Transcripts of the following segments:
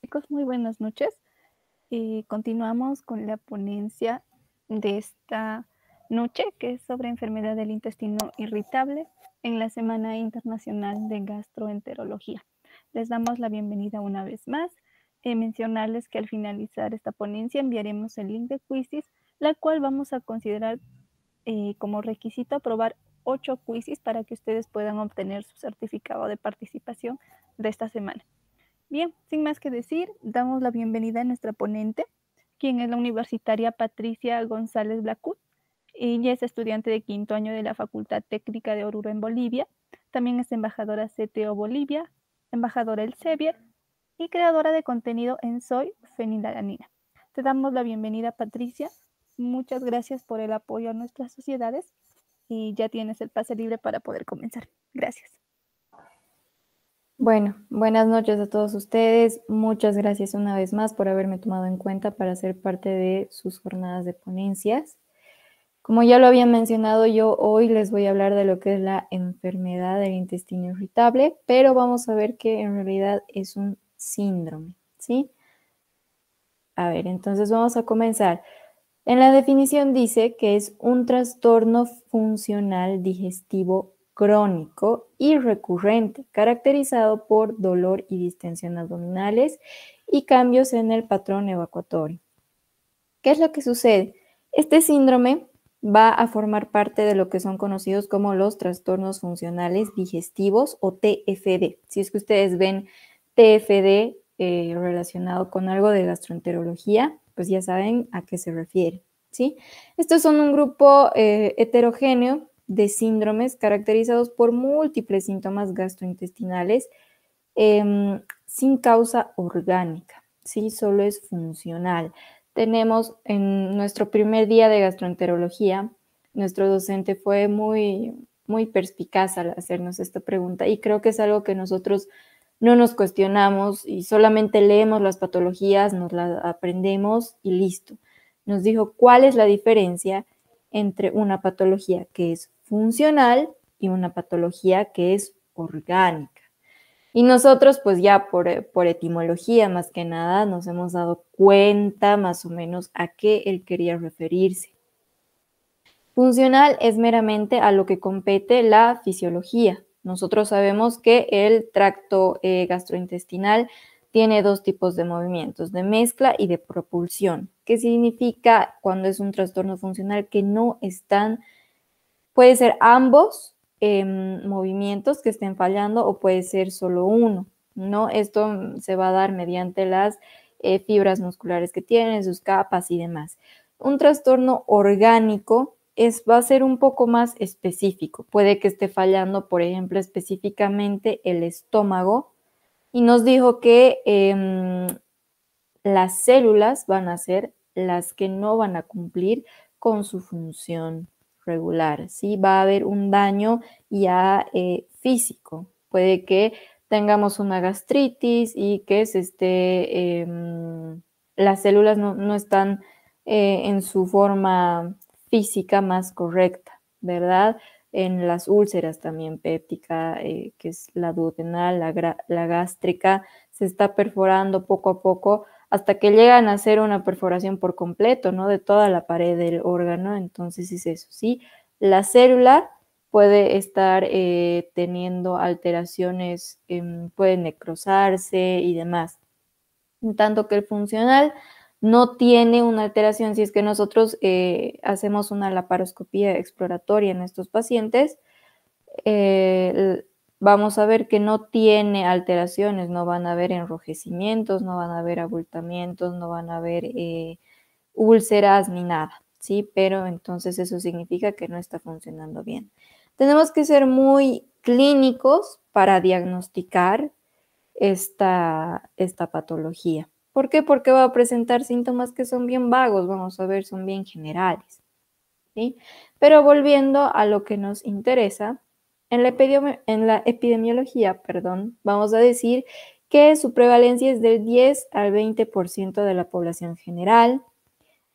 chicos, muy buenas noches. Continuamos con la ponencia de esta noche, que es sobre enfermedad del intestino irritable en la Semana Internacional de Gastroenterología. Les damos la bienvenida una vez más. Mencionarles que al finalizar esta ponencia enviaremos el link de Quizzes, la cual vamos a considerar como requisito aprobar 8 quizzes para que ustedes puedan obtener su certificado de participación de esta semana. Bien, sin más que decir, damos la bienvenida a nuestra ponente, quien es la universitaria Patricia González Blacut. Ella es estudiante de quinto año de la Facultad Técnica de Oruro en Bolivia. También es embajadora CTO Bolivia, embajadora Elsevier y creadora de contenido en Soy Fenilalanina. Te damos la bienvenida, Patricia. Muchas gracias por el apoyo a nuestras sociedades y ya tienes el pase libre para poder comenzar. Gracias. Bueno, buenas noches a todos ustedes. Muchas gracias una vez más por haberme tomado en cuenta para ser parte de sus jornadas de ponencias. Como ya lo había mencionado, yo hoy les voy a hablar de lo que es la enfermedad del intestino irritable, pero vamos a ver que en realidad es un síndrome, ¿sí? A ver, entonces vamos a comenzar. En la definición dice que es un trastorno funcional digestivo crónico y recurrente, caracterizado por dolor y distensión abdominales y cambios en el patrón evacuatorio. ¿Qué es lo que sucede? Este síndrome va a formar parte de lo que son conocidos como los trastornos funcionales digestivos o TFD. Si es que ustedes ven TFD relacionado con algo de gastroenterología, pues ya saben a qué se refiere, ¿sí? Estos son un grupo heterogéneo de síndromes caracterizados por múltiples síntomas gastrointestinales sin causa orgánica, ¿sí? Solo es funcional. Tenemos en nuestro primer día de gastroenterología, nuestro docente fue muy perspicaz al hacernos esta pregunta y creo que es algo que nosotros no nos cuestionamos y solamente leemos las patologías, nos las aprendemos y listo. Nos dijo cuál es la diferencia entre una patología que es funcional y una patología que es orgánica. Y nosotros, pues ya por etimología más que nada, nos hemos dado cuenta más o menos a qué él quería referirse. Funcional es meramente a lo que compete la fisiología. Nosotros sabemos que el tracto gastrointestinal tiene dos tipos de movimientos, de mezcla y de propulsión. ¿Qué significa cuando es un trastorno funcional? Que no están, puede ser ambos movimientos que estén fallando o puede ser solo uno, ¿no? Esto se va a dar mediante las fibras musculares que tienen, sus capas y demás. Un trastorno orgánico va a ser un poco más específico. Puede que esté fallando, por ejemplo, específicamente el estómago y nos dijo que las células van a ser las que no van a cumplir con su función regular, ¿sí? Va a haber un daño ya físico. Puede que tengamos una gastritis y que las células no están en su forma física más correcta, ¿verdad? En las úlceras también péptica, que es la duodenal, la gástrica, se está perforando poco a poco hasta que llegan a hacer una perforación por completo, ¿no? De toda la pared del órgano. Entonces es eso, ¿sí? La célula puede estar teniendo alteraciones, puede necrosarse y demás. En tanto que el funcional no tiene una alteración. Si es que nosotros hacemos una laparoscopía exploratoria en estos pacientes, vamos a ver que no tiene alteraciones, no van a haber enrojecimientos, no van a haber abultamientos, no van a haber úlceras ni nada, ¿sí? Pero entonces eso significa que no está funcionando bien. Tenemos que ser muy clínicos para diagnosticar esta patología. ¿Por qué? Porque va a presentar síntomas que son bien vagos, vamos a ver, son bien generales, ¿sí? Pero volviendo a lo que nos interesa, en la epidemiología, vamos a decir que su prevalencia es del 10 al 20% de la población general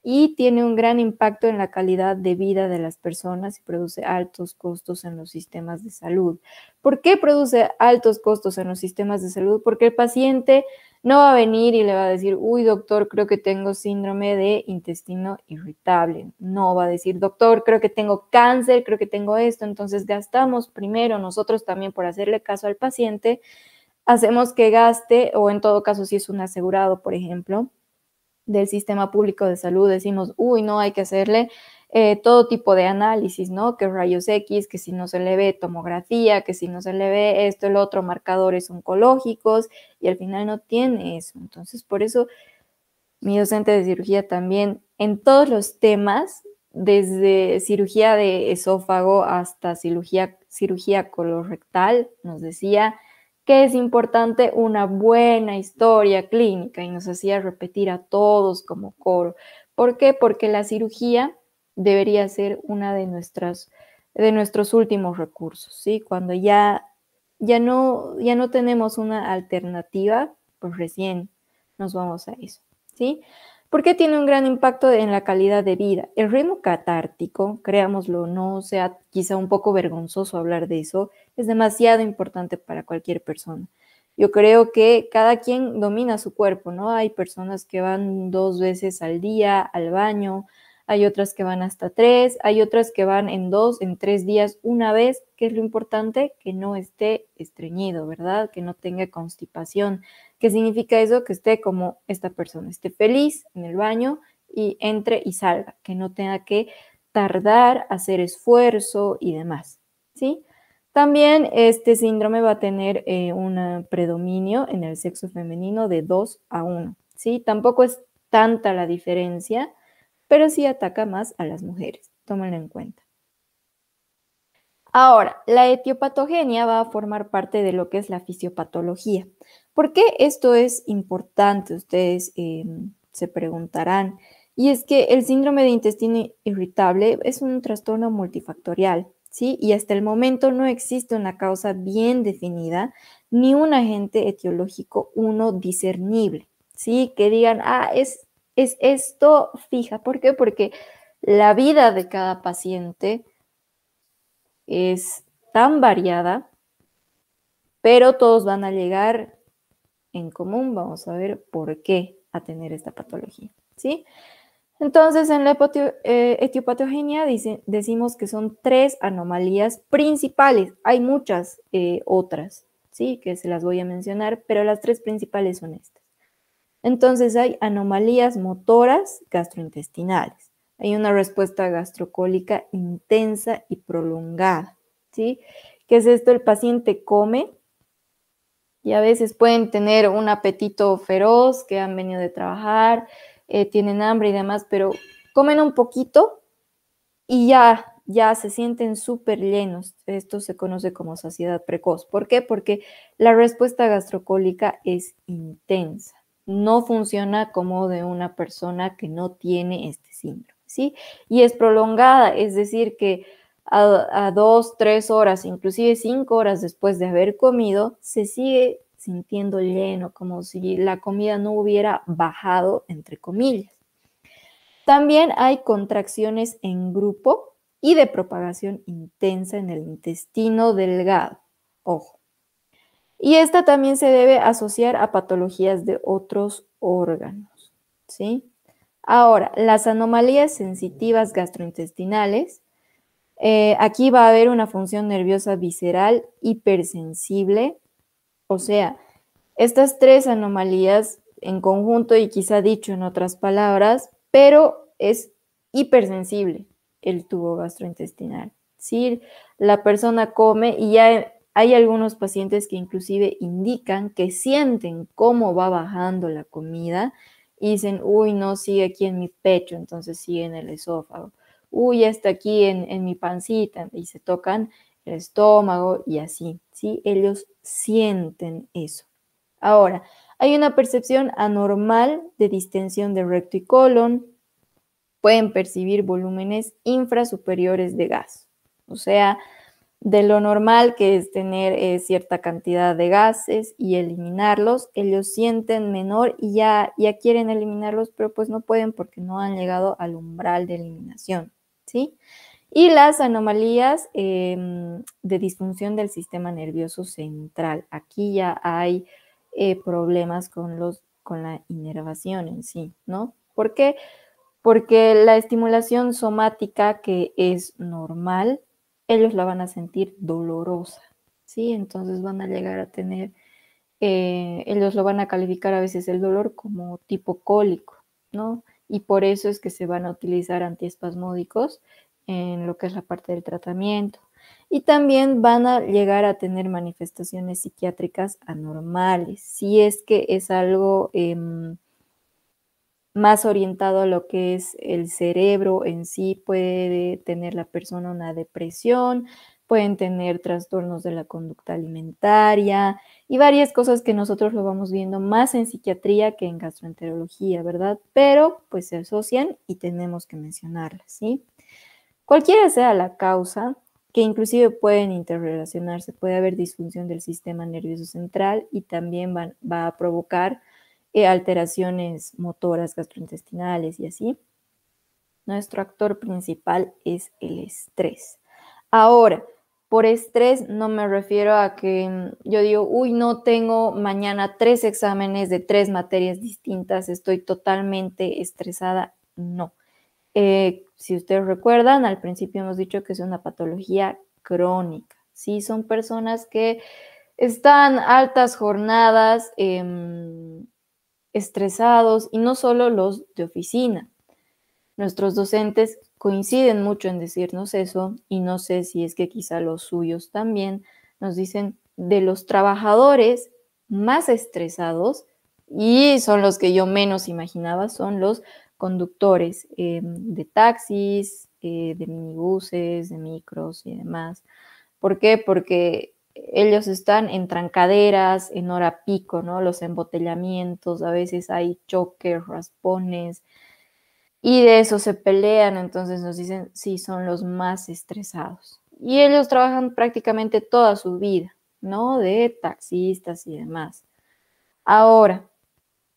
y tiene un gran impacto en la calidad de vida de las personas y produce altos costos en los sistemas de salud. ¿Por qué produce altos costos en los sistemas de salud? Porque el paciente No va a venir y le va a decir, uy, doctor, creo que tengo síndrome de intestino irritable. No va a decir, doctor, creo que tengo cáncer, creo que tengo esto. Entonces gastamos primero nosotros también por hacerle caso al paciente, hacemos que gaste, o en todo caso si es un asegurado, por ejemplo, del sistema público de salud, decimos, uy, no, hay que hacerle todo tipo de análisis, ¿no? Que rayos X, que si no se le ve tomografía, que si no se le ve esto, el otro, marcadores oncológicos, y al final no tiene eso. Entonces, por eso mi docente de cirugía también, en todos los temas, desde cirugía de esófago hasta cirugía colorectal, nos decía que es importante una buena historia clínica y nos hacía repetir a todos como coro. ¿Por qué? Porque la cirugía debería ser una de nuestros últimos recursos, ¿sí? Cuando ya no tenemos una alternativa, pues recién nos vamos a eso, ¿sí? Porque tiene un gran impacto en la calidad de vida. El ritmo catártico, creámoslo o no, sea quizá un poco vergonzoso hablar de eso, es demasiado importante para cualquier persona. Yo creo que cada quien domina su cuerpo, ¿no? Hay personas que van 2 veces al día al baño, hay otras que van hasta 3, hay otras que van en 2, en 3 días una vez. ¿Qué es lo importante? Que no esté estreñido, ¿verdad? Que no tenga constipación. ¿Qué significa eso? Que esté como esta persona, esté feliz en el baño y entre y salga, que no tenga que tardar, hacer esfuerzo y demás, ¿sí? También este síndrome va a tener un predominio en el sexo femenino de 2-1, ¿sí? Tampoco es tanta la diferencia, pero sí ataca más a las mujeres, tómenlo en cuenta. Ahora, la etiopatogenia va a formar parte de lo que es la fisiopatología. ¿Por qué esto es importante? Ustedes se preguntarán. Y es que el síndrome de intestino irritable es un trastorno multifactorial, ¿sí? Y hasta el momento no existe una causa bien definida ni un agente etiológico uno discernible, ¿sí? Que digan, es esto fija. ¿Por qué? Porque la vida de cada paciente es tan variada, pero todos van a llegar en común. Vamos a ver por qué a tener esta patología, ¿sí? Entonces, en la etiopatogenia decimos que son 3 anomalías principales. Hay muchas otras, ¿sí? Que se las voy a mencionar, pero las 3 principales son estas. Entonces, hay anomalías motoras gastrointestinales. Hay una respuesta gastrocólica intensa y prolongada, ¿sí? ¿Qué es esto? El paciente come y a veces pueden tener un apetito feroz, que han venido de trabajar, tienen hambre y demás, pero comen un poquito y ya se sienten súper llenos. Esto se conoce como saciedad precoz. ¿Por qué? Porque la respuesta gastrocólica es intensa. No funciona como de una persona que no tiene este síndrome, ¿sí? Y es prolongada, es decir, que a 2, 3 horas, inclusive 5 horas después de haber comido, se sigue sintiendo lleno, como si la comida no hubiera bajado, entre comillas. También hay contracciones en grupo y de propagación intensa en el intestino delgado. Ojo. Y esta también se debe asociar a patologías de otros órganos, ¿sí? Ahora, las anomalías sensitivas gastrointestinales. Aquí va a haber una función nerviosa visceral hipersensible. O sea, estas 3 anomalías en conjunto, y quizá dicho en otras palabras, pero es hipersensible el tubo gastrointestinal. ¿Sí? La persona come y ya hay algunos pacientes que inclusive indican que sienten cómo va bajando la comida y dicen, uy, no, sigue aquí en mi pecho, entonces sigue en el esófago. Uy, ya está aquí en mi pancita, y se tocan el estómago y así, ¿sí? Ellos sienten eso. Ahora, hay una percepción anormal de distensión de recto y colon. Pueden percibir volúmenes infrasuperiores de gas. O sea, de lo normal que es tener cierta cantidad de gases y eliminarlos, ellos sienten menor y ya quieren eliminarlos, pero pues no pueden porque no han llegado al umbral de eliminación, ¿sí? Y las anomalías de disfunción del sistema nervioso central. Aquí ya hay problemas con la inervación en sí, ¿no? ¿Por qué? Porque la estimulación somática que es normal, ellos la van a sentir dolorosa, ¿sí? Entonces van a llegar a tener, ellos lo van a calificar a veces el dolor como tipo cólico, ¿no? Y por eso es que se van a utilizar antiespasmódicos en lo que es la parte del tratamiento. Y también van a llegar a tener manifestaciones psiquiátricas anormales, si es que es algo más orientado a lo que es el cerebro en sí, puede tener la persona una depresión, pueden tener trastornos de la conducta alimentaria y varias cosas que nosotros lo vamos viendo más en psiquiatría que en gastroenterología, ¿verdad? Pero pues se asocian y tenemos que mencionarlas, ¿sí? Cualquiera sea la causa, que inclusive pueden interrelacionarse, puede haber disfunción del sistema nervioso central y también va a provocar alteraciones motoras gastrointestinales y así. Nuestro actor principal es el estrés. Ahora, por estrés no me refiero a que yo digo, uy, no tengo mañana 3 exámenes de 3 materias distintas, estoy totalmente estresada. No. Si ustedes recuerdan, al principio hemos dicho que es una patología crónica. Sí, son personas que están altas jornadas, estresados, y no solo los de oficina. Nuestros docentes coinciden mucho en decirnos eso, y no sé si es que quizá los suyos también nos dicen de los trabajadores más estresados, y son los que yo menos imaginaba, son los conductores de taxis, de minibuses, de micros y demás. ¿Por qué? Porque ellos están en trancaderas, en hora pico, ¿no? Los embotellamientos, a veces hay choques, raspones, y de eso se pelean, entonces nos dicen, sí, son los más estresados. Y ellos trabajan prácticamente toda su vida, ¿no? De taxistas y demás. Ahora,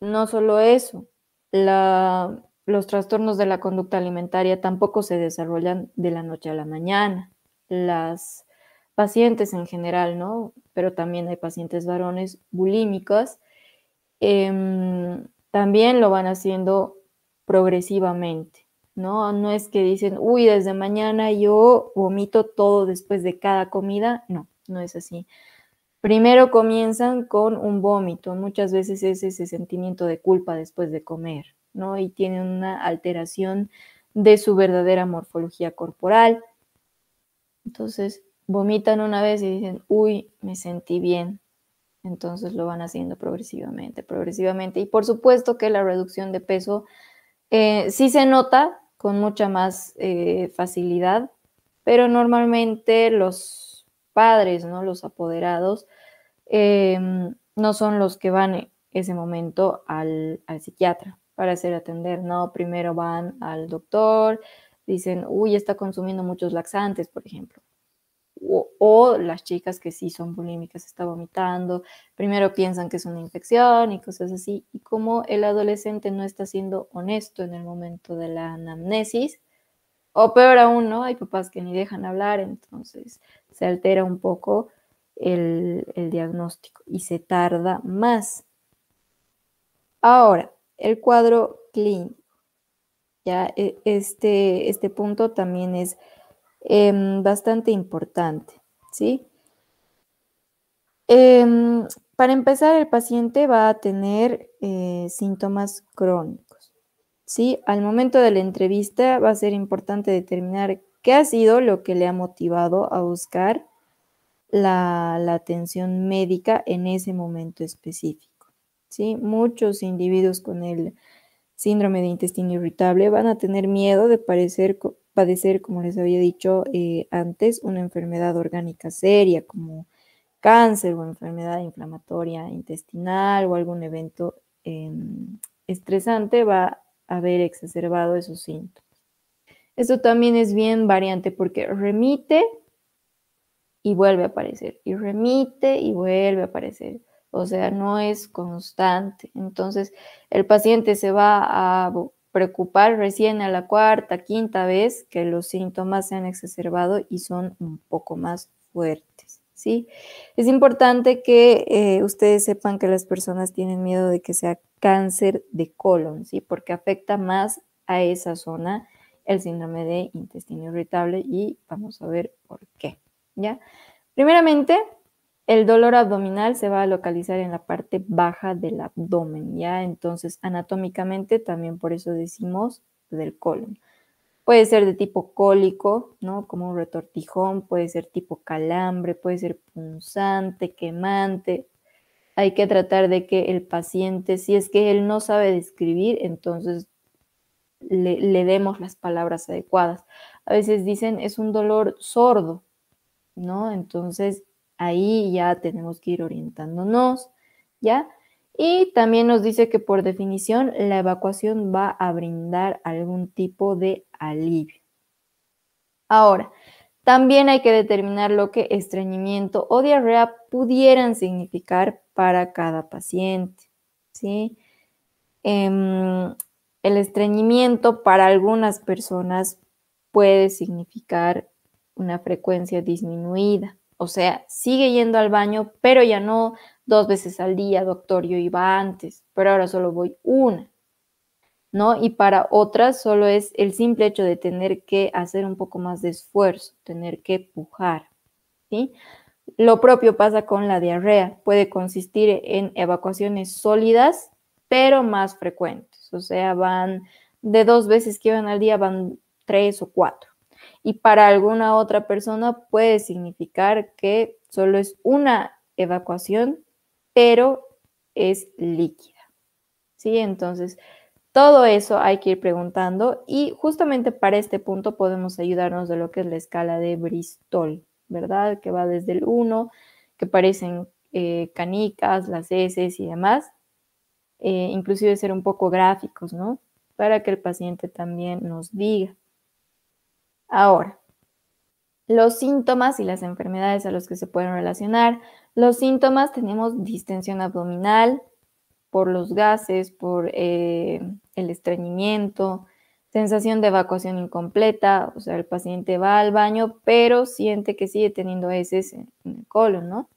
no solo eso, los trastornos de la conducta alimentaria tampoco se desarrollan de la noche a la mañana. Las pacientes en general, ¿no? Pero también hay pacientes varones bulímicos, también lo van haciendo progresivamente, ¿no? No es que dicen, uy, desde mañana yo vomito todo después de cada comida. No, no es así. Primero comienzan con un vómito, muchas veces es ese sentimiento de culpa después de comer, ¿no? Y tienen una alteración de su verdadera morfología corporal. Entonces, vomitan una vez y dicen, uy, me sentí bien. Entonces lo van haciendo progresivamente, progresivamente. Y por supuesto que la reducción de peso sí se nota con mucha más facilidad, pero normalmente los padres, ¿no? Los apoderados, no son los que van en ese momento al psiquiatra para hacer atender, ¿no? Primero van al doctor, dicen, uy, está consumiendo muchos laxantes, por ejemplo. O las chicas que sí son bulímicas, está vomitando, primero piensan que es una infección y cosas así, y como el adolescente no está siendo honesto en el momento de la anamnesis, o peor aún, ¿no? Hay papás que ni dejan hablar, entonces se altera un poco el diagnóstico y se tarda más. Ahora, el cuadro clínico. Ya este punto también es bastante importante, ¿sí? Para empezar, el paciente va a tener síntomas crónicos, ¿sí? Al momento de la entrevista va a ser importante determinar qué ha sido lo que le ha motivado a buscar la atención médica en ese momento específico, ¿sí? Muchos individuos con el síndrome de intestino irritable van a tener miedo de padecer, como les había dicho antes, una enfermedad orgánica seria como cáncer o enfermedad inflamatoria intestinal o algún evento estresante va a haber exacerbado esos síntomas. Esto también es bien variante porque remite y vuelve a aparecer, y remite y vuelve a aparecer. O sea, no es constante. Entonces, el paciente se va a preocupar recién a la cuarta, quinta vez que los síntomas se han exacerbado y son un poco más fuertes, ¿sí? ¿sí? Es importante que ustedes sepan que las personas tienen miedo de que sea cáncer de colon, ¿sí? Porque afecta más a esa zona el síndrome de intestino irritable y vamos a ver por qué, ¿ya? Primeramente, el dolor abdominal se va a localizar en la parte baja del abdomen, ¿ya? Entonces, anatómicamente, también por eso decimos del colon. Puede ser de tipo cólico, ¿no? Como un retortijón, puede ser tipo calambre, puede ser punzante, quemante. Hay que tratar de que el paciente, si es que él no sabe describir, entonces le demos las palabras adecuadas. A veces dicen es un dolor sordo, ¿no? Entonces ahí ya tenemos que ir orientándonos, ¿ya? Y también nos dice que por definición la evacuación va a brindar algún tipo de alivio. Ahora, también hay que determinar lo que estreñimiento o diarrea pudieran significar para cada paciente, ¿sí? El estreñimiento para algunas personas puede significar una frecuencia disminuida. O sea, sigue yendo al baño, pero ya no 2 veces al día, doctor, yo iba antes, pero ahora solo voy una, ¿no? Y para otras solo es el simple hecho de tener que hacer un poco más de esfuerzo, tener que pujar, ¿sí? Lo propio pasa con la diarrea. Puede consistir en evacuaciones sólidas, pero más frecuentes. O sea, van de 2 veces que van al día, van 3 o 4. Y para alguna otra persona puede significar que solo es una evacuación, pero es líquida. ¿Sí? Entonces, todo eso hay que ir preguntando y justamente para este punto podemos ayudarnos de lo que es la escala de Bristol, ¿verdad? Que va desde el 1, que parecen canicas, las heces y demás, inclusive ser un poco gráficos, ¿no? Para que el paciente también nos diga. Ahora, los síntomas y las enfermedades a los que se pueden relacionar. Los síntomas tenemos distensión abdominal, por los gases, por el estreñimiento, sensación de evacuación incompleta, o sea, el paciente va al baño, pero siente que sigue teniendo heces en el colon, ¿no?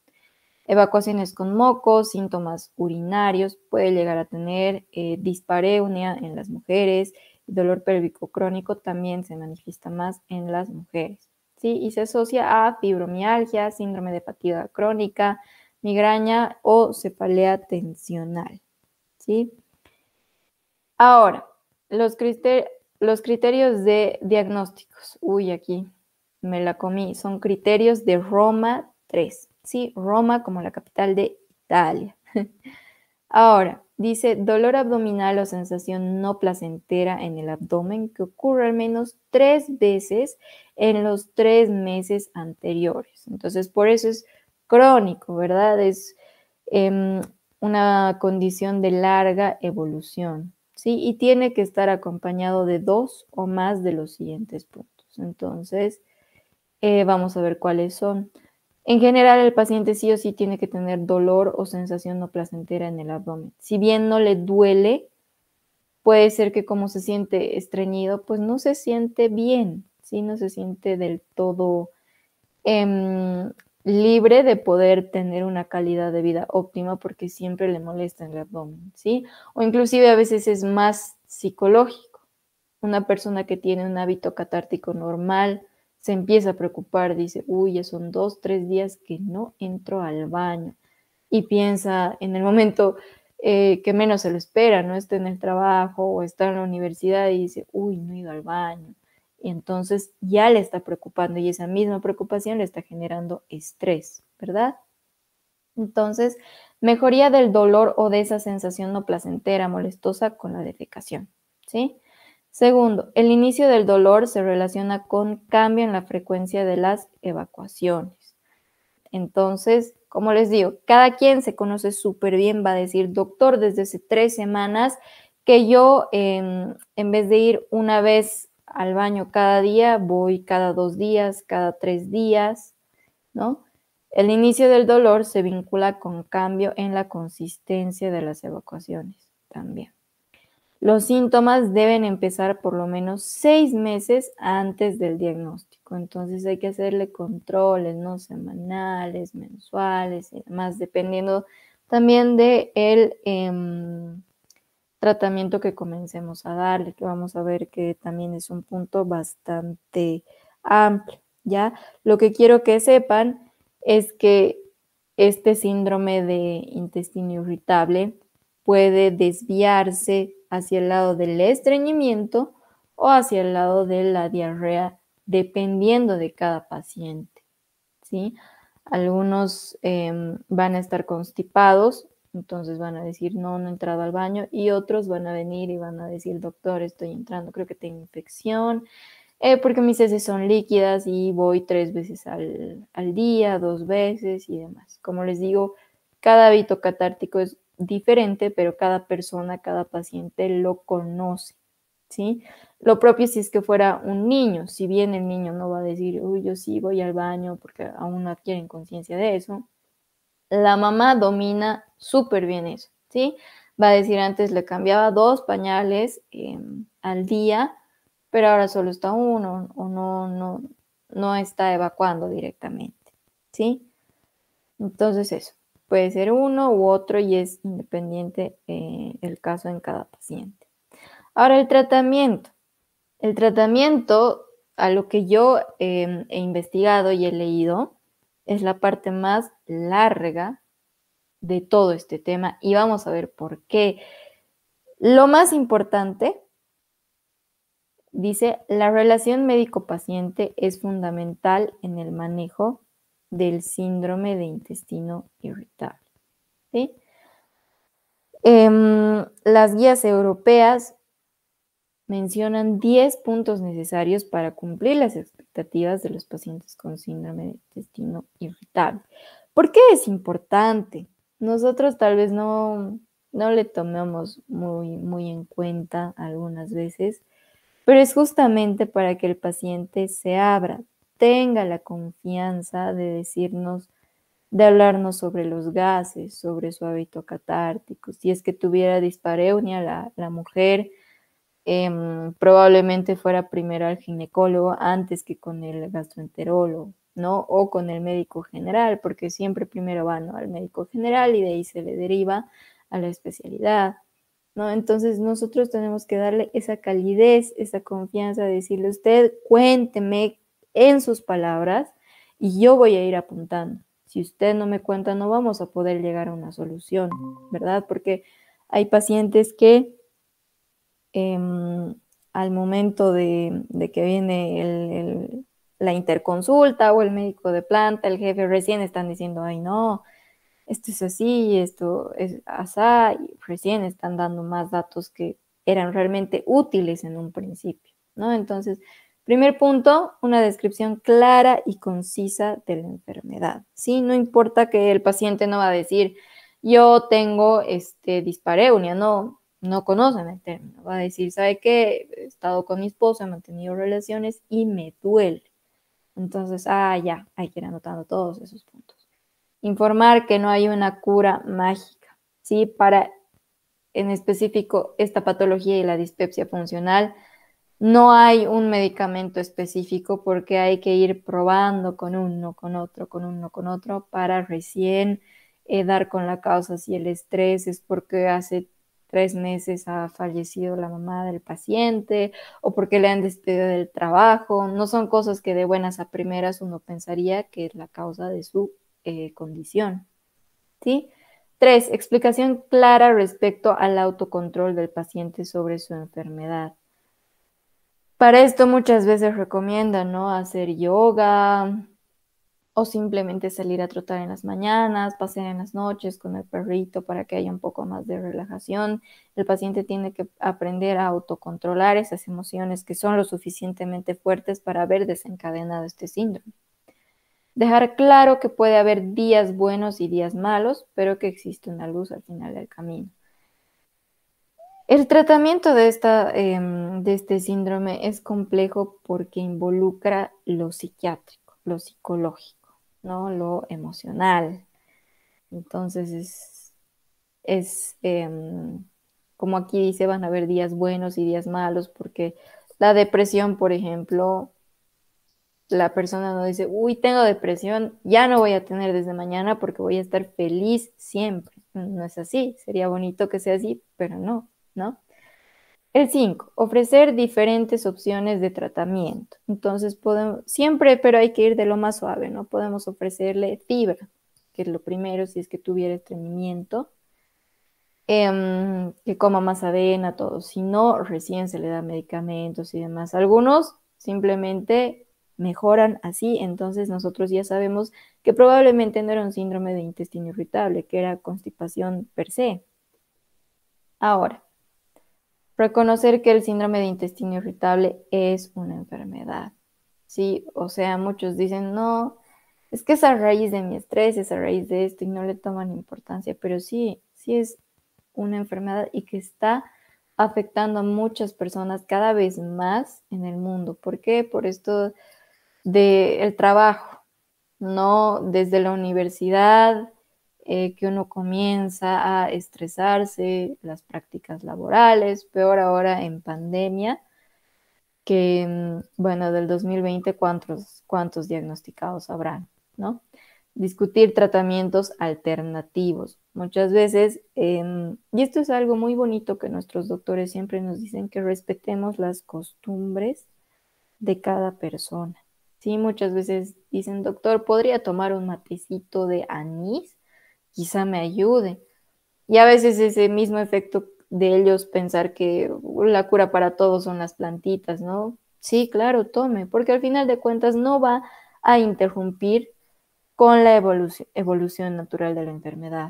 Evacuaciones con mocos, síntomas urinarios, puede llegar a tener dispareunia en las mujeres, dolor pélvico crónico también se manifiesta más en las mujeres, ¿sí? Y se asocia a fibromialgia, síndrome de fatiga crónica, migraña o cefalea tensional. ¿Sí? Ahora, los criterios de diagnósticos. Uy, aquí me la comí. Son criterios de Roma 3. ¿Sí? Roma como la capital de Italia. Ahora, dice dolor abdominal o sensación no placentera en el abdomen que ocurre al menos 3 veces en los 3 meses anteriores. Entonces, por eso es crónico, ¿verdad? Es una condición de larga evolución, ¿sí? Y tiene que estar acompañado de 2 o más de los siguientes puntos. Entonces, vamos a ver cuáles son. En general, el paciente sí o sí tiene que tener dolor o sensación no placentera en el abdomen. Si bien no le duele, puede ser que como se siente estreñido, pues no se siente bien, ¿sí? No se siente del todo libre de poder tener una calidad de vida óptima porque siempre le molesta el abdomen, ¿sí? O inclusive a veces es más psicológico. Una persona que tiene un hábito catártico normal se empieza a preocupar, dice, uy, ya son 2, 3 días que no entro al baño. Y piensa en el momento que menos se lo espera, ¿no? Está en el trabajo o está en la universidad y dice, uy, no he ido al baño. Y entonces ya le está preocupando y esa misma preocupación le está generando estrés, ¿verdad? Entonces, mejoría del dolor o de esa sensación no placentera, molestosa con la defecación, ¿sí? Segundo, el inicio del dolor se relaciona con cambio en la frecuencia de las evacuaciones. Entonces, como les digo, cada quien se conoce súper bien, va a decir, doctor, desde hace 3 semanas que yo en vez de ir una vez al baño cada día, voy cada 2 días, cada 3 días, ¿no? El inicio del dolor se vincula con cambio en la consistencia de las evacuaciones también. los síntomas deben empezar por lo menos 6 meses antes del diagnóstico. Entonces hay que hacerle controles, ¿no? Semanales, mensuales y demás, dependiendo también del tratamiento que comencemos a darle, que vamos a ver que también es un punto bastante amplio, ¿ya? Lo que quiero que sepan es que este síndrome de intestino irritable puede desviarse hacia el lado del estreñimiento o hacia el lado de la diarrea, dependiendo de cada paciente, ¿sí? Algunos van a estar constipados, entonces van a decir, no he entrado al baño, y otros van a venir y van a decir, doctor, estoy entrando, creo que tengo infección, porque mis heces son líquidas y voy 3 veces al día, 2 veces y demás. Como les digo, cada hábito catártico es diferente, pero cada persona, cada paciente lo conoce, ¿sí? Lo propio si es que fuera un niño, si bien el niño no va a decir, uy, yo sí voy al baño porque aún no adquieren conciencia de eso, la mamá domina súper bien eso, ¿sí? Va a decir, antes le cambiaba 2 pañales al día, pero ahora solo está uno o no está evacuando directamente, ¿sí? Entonces eso, puede ser uno u otro y es independiente el caso en cada paciente. Ahora el tratamiento. El tratamiento, a lo que yo he investigado y he leído, es la parte más larga de todo este tema y vamos a ver por qué. Lo más importante, dice, la relación médico-paciente es fundamental en el manejo del síndrome de intestino irritable, ¿sí? Las guías europeas mencionan 10 puntos necesarios para cumplir las expectativas de los pacientes con síndrome de intestino irritable. ¿Por qué es importante? Nosotros tal vez no le tomamos muy en cuenta algunas veces, pero es justamente para que el paciente se abra, tenga la confianza de decirnos, de hablarnos sobre los gases, sobre su hábito catártico. Si es que tuviera dispareunia la mujer, probablemente fuera primero al ginecólogo antes que con el gastroenterólogo, ¿no? O con el médico general, porque siempre primero va, ¿no?, al médico general y de ahí se le deriva a la especialidad, ¿no? Entonces nosotros tenemos que darle esa calidez, esa confianza, de decirle, usted cuénteme en sus palabras y yo voy a ir apuntando. Si usted no me cuenta, no vamos a poder llegar a una solución, ¿verdad? Porque hay pacientes que al momento de que viene la interconsulta o el médico de planta, el jefe, recién están diciendo, ay no, esto es así, esto es asá, y recién están dando más datos que eran realmente útiles en un principio, ¿no? Entonces, primer punto, una descripción clara y concisa de la enfermedad, ¿sí? No importa que el paciente no va a decir, yo tengo dispareunia, no conocen el término, va a decir, ¿sabe qué? He estado con mi esposa, he mantenido relaciones y me duele. Entonces, ya, hay que ir anotando todos esos puntos. Informar que no hay una cura mágica, ¿sí? Para, en específico, esta patología y la dispepsia funcional, no hay un medicamento específico porque hay que ir probando con uno, con otro, con uno, con otro, para recién dar con la causa. Si el estrés es porque hace 3 meses ha fallecido la mamá del paciente o porque le han despedido del trabajo, no son cosas que de buenas a primeras uno pensaría que es la causa de su condición, ¿sí? 3, explicación clara respecto al autocontrol del paciente sobre su enfermedad. Para esto muchas veces recomiendan, ¿no?, hacer yoga o simplemente salir a trotar en las mañanas, pasear en las noches con el perrito para que haya un poco más de relajación. El paciente tiene que aprender a autocontrolar esas emociones que son lo suficientemente fuertes para haber desencadenado este síndrome. Dejar claro que puede haber días buenos y días malos, pero que existe una luz al final del camino. El tratamiento de este síndrome es complejo porque involucra lo psiquiátrico, lo psicológico, ¿no?, lo emocional. Entonces es como aquí dice, van a haber días buenos y días malos, porque la depresión, por ejemplo, la persona no dice, uy, tengo depresión, ya no voy a tener desde mañana porque voy a estar feliz siempre. No es así, sería bonito que sea así, pero no, ¿no? El 5, ofrecer diferentes opciones de tratamiento. Entonces, podemos, siempre, pero hay que ir de lo más suave, ¿no? Podemos ofrecerle fibra, que es lo primero si es que tuviera estreñimiento, que coma más avena, todo. Si no, recién se le da medicamentos y demás. Algunos simplemente mejoran así, entonces nosotros ya sabemos que probablemente no era un síndrome de intestino irritable, que era constipación per se. Ahora, reconocer que el síndrome de intestino irritable es una enfermedad, ¿sí? O sea, muchos dicen, no, es que es a raíz de mi estrés, es a raíz de esto y no le toman importancia, pero sí, sí es una enfermedad y que está afectando a muchas personas cada vez más en el mundo. ¿Por qué? Por esto del trabajo, ¿no? Desde la universidad, que uno comienza a estresarse, las prácticas laborales, peor ahora en pandemia, que, bueno, del 2020, ¿cuántos diagnosticados habrán, ¿no? Discutir tratamientos alternativos. Muchas veces, y esto es algo muy bonito que nuestros doctores siempre nos dicen, que respetemos las costumbres de cada persona. Sí, muchas veces dicen, doctor, ¿podría tomar un matecito de anís? Quizá me ayude. Y a veces ese mismo efecto de ellos pensar que la cura para todos son las plantitas, ¿no? Sí, claro, tome, porque al final de cuentas no va a interrumpir con la evolución natural de la enfermedad,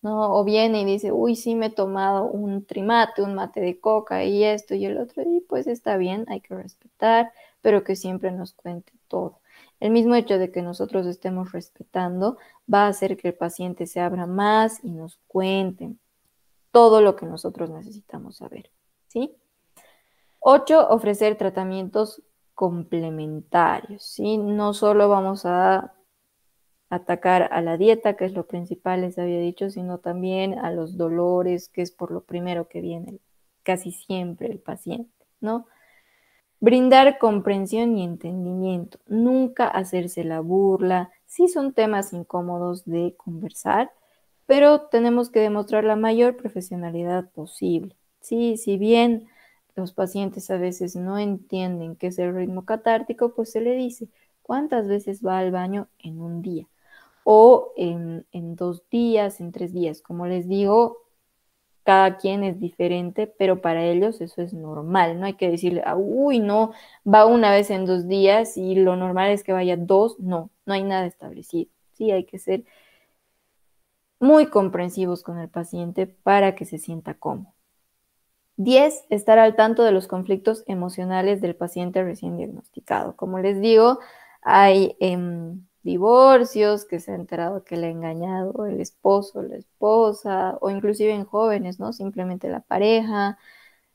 ¿no? O viene y dice, uy, sí me he tomado un trimate, un mate de coca y esto y el otro, y pues está bien, hay que respetar, pero que siempre nos cuente todo. El mismo hecho de que nosotros estemos respetando va a hacer que el paciente se abra más y nos cuente todo lo que nosotros necesitamos saber, ¿sí? 8, ofrecer tratamientos complementarios, ¿sí? No solo vamos a atacar a la dieta, que es lo principal, les había dicho, sino también a los dolores, que es por lo primero que viene casi siempre el paciente, ¿no? Brindar comprensión y entendimiento, nunca hacerse la burla, sí son temas incómodos de conversar, pero tenemos que demostrar la mayor profesionalidad posible. Sí, si bien los pacientes a veces no entienden qué es el ritmo catártico, pues se le dice cuántas veces va al baño en un día o en 2 días, en 3 días. Como les digo, cada quien es diferente, pero para ellos eso es normal. No hay que decirle, ah, uy, no, va una vez en 2 días y lo normal es que vaya dos. No, no hay nada establecido. Sí, hay que ser muy comprensivos con el paciente para que se sienta cómodo. 10, estar al tanto de los conflictos emocionales del paciente recién diagnosticado. Como les digo, hay divorcios, que se ha enterado que le ha engañado el esposo, la esposa, o inclusive en jóvenes, ¿no? Simplemente la pareja.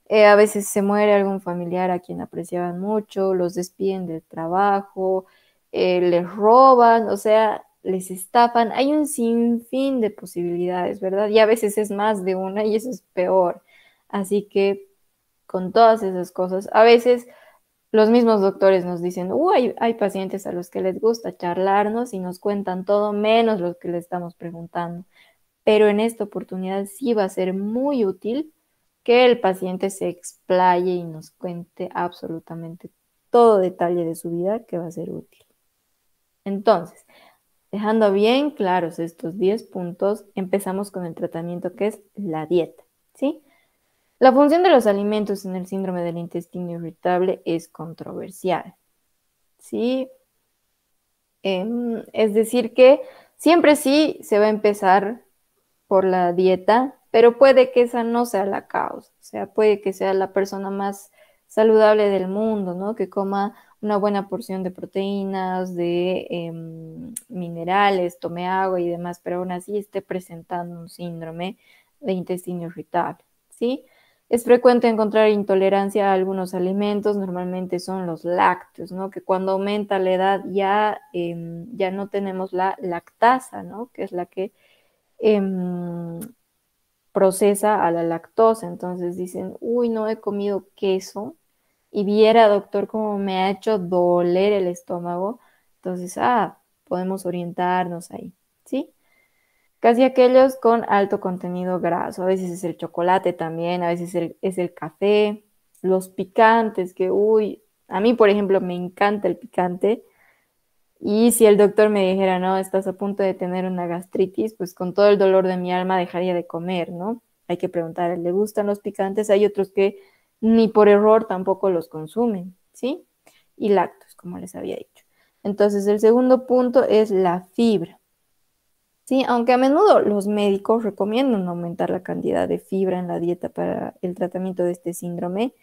A veces se muere algún familiar a quien apreciaban mucho, los despiden del trabajo, les roban, o sea, les estafan. Hay un sinfín de posibilidades, ¿verdad? Y a veces es más de una y eso es peor. Así que con todas esas cosas, a veces los mismos doctores nos dicen, hay pacientes a los que les gusta charlarnos y nos cuentan todo menos lo que le estamos preguntando. Pero en esta oportunidad sí va a ser muy útil que el paciente se explaye y nos cuente absolutamente todo detalle de su vida que va a ser útil. Entonces, dejando bien claros estos 10 puntos, empezamos con el tratamiento que es la dieta, ¿sí? La función de los alimentos en el síndrome del intestino irritable es controversial, ¿sí? Es decir que siempre sí se va a empezar por la dieta, pero puede que esa no sea la causa, o sea, puede que sea la persona más saludable del mundo, ¿no? Que coma una buena porción de proteínas, de minerales, tome agua y demás, pero aún así esté presentando un síndrome de intestino irritable, ¿sí? Es frecuente encontrar intolerancia a algunos alimentos, normalmente son los lácteos, ¿no? Que cuando aumenta la edad ya no tenemos la lactasa, ¿no? Que es la que procesa a la lactosa. Entonces dicen, uy, no he comido queso y viera, doctor, cómo me ha hecho doler el estómago. Entonces, podemos orientarnos ahí, ¿sí? Casi aquellos con alto contenido graso. A veces es el chocolate también, a veces es el café, los picantes, que, uy, a mí, por ejemplo, me encanta el picante. Y si el doctor me dijera, no, estás a punto de tener una gastritis, pues con todo el dolor de mi alma dejaría de comer, ¿no? Hay que preguntar, ¿le gustan los picantes? Hay otros que ni por error tampoco los consumen, ¿sí? Y lácteos, como les había dicho. Entonces, el segundo punto es la fibra. Sí, aunque a menudo los médicos recomiendan aumentar la cantidad de fibra en la dieta para el tratamiento de este síndrome,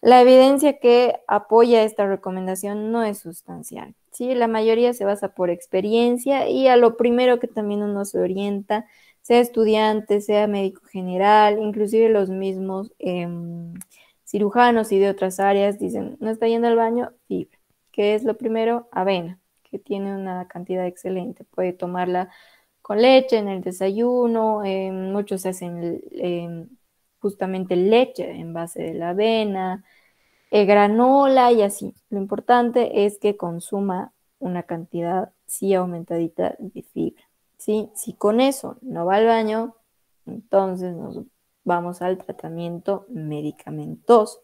la evidencia que apoya esta recomendación no es sustancial. ¿Sí? La mayoría se basa por experiencia y a lo primero que también uno se orienta, sea estudiante, sea médico general, inclusive los mismos cirujanos y de otras áreas dicen, no está yendo al baño, fibra. ¿Qué es lo primero? Avena, que tiene una cantidad excelente. Puede tomarla con leche en el desayuno, muchos hacen justamente leche en base de la avena, granola y así. Lo importante es que consuma una cantidad sí aumentadita de fibra, ¿sí? Si con eso no va al baño, entonces nos vamos al tratamiento medicamentoso.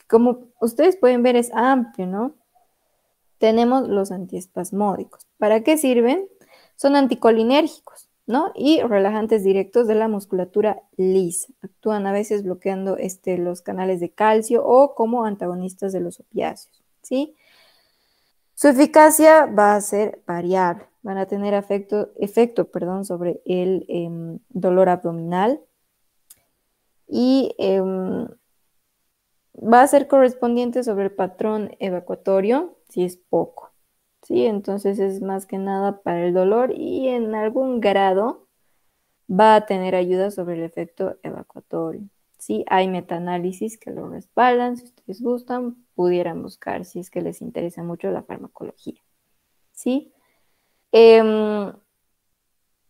Como ustedes pueden ver es amplio, ¿no? Tenemos los antiespasmódicos. ¿Para qué sirven? Son anticolinérgicos, ¿no? Y relajantes directos de la musculatura lisa. Actúan a veces bloqueando los canales de calcio o como antagonistas de los opiáceos, ¿sí? Su eficacia va a ser variable. Van a tener efecto sobre el dolor abdominal y va a ser correspondiente sobre el patrón evacuatorio si es poco. ¿Sí? Entonces es más que nada para el dolor y en algún grado va a tener ayuda sobre el efecto evacuatorio. Sí, hay metaanálisis que lo respaldan. Si ustedes gustan, pudieran buscar si es que les interesa mucho la farmacología. ¿Sí?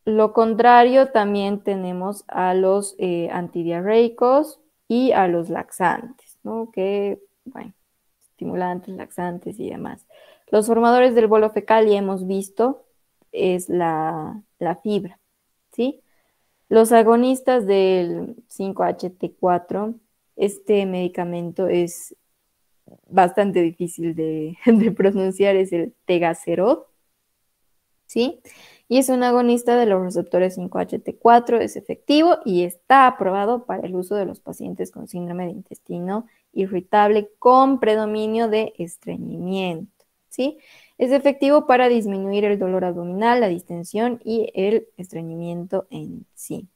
Lo contrario, también tenemos a los antidiarreicos y a los laxantes, ¿no? Que, bueno, estimulantes, laxantes y demás. Los formadores del bolo fecal, ya hemos visto, es la fibra, ¿sí? Los agonistas del 5-HT4, este medicamento es bastante difícil de pronunciar, es el Tegacerot, ¿sí? Y es un agonista de los receptores 5-HT4, es efectivo y está aprobado para el uso de los pacientes con síndrome de intestino irritable con predominio de estreñimiento, ¿sí? Es efectivo para disminuir el dolor abdominal, la distensión y el estreñimiento en sí.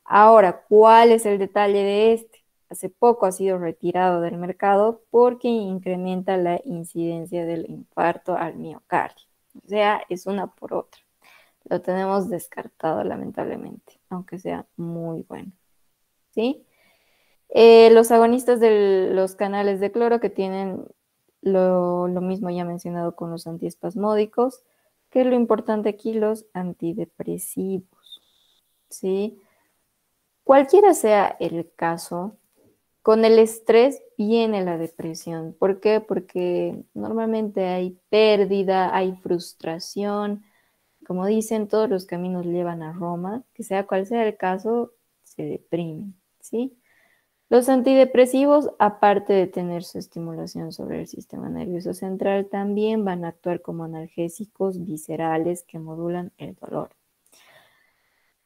Ahora, ¿cuál es el detalle de este? Hace poco ha sido retirado del mercado porque incrementa la incidencia del infarto al miocardio. O sea, es una por otra. Lo tenemos descartado lamentablemente, aunque sea muy bueno. ¿Sí? Los agonistas de los canales de cloro que tienen lo mismo ya mencionado con los antiespasmódicos, que es lo importante aquí, los antidepresivos. ¿Sí? Cualquiera sea el caso, con el estrés viene la depresión. ¿Por qué? Porque normalmente hay pérdida, hay frustración. Como dicen, todos los caminos llevan a Roma. Que sea cual sea el caso, se deprimen, ¿sí? Los antidepresivos, aparte de tener su estimulación sobre el sistema nervioso central, también van a actuar como analgésicos viscerales que modulan el dolor.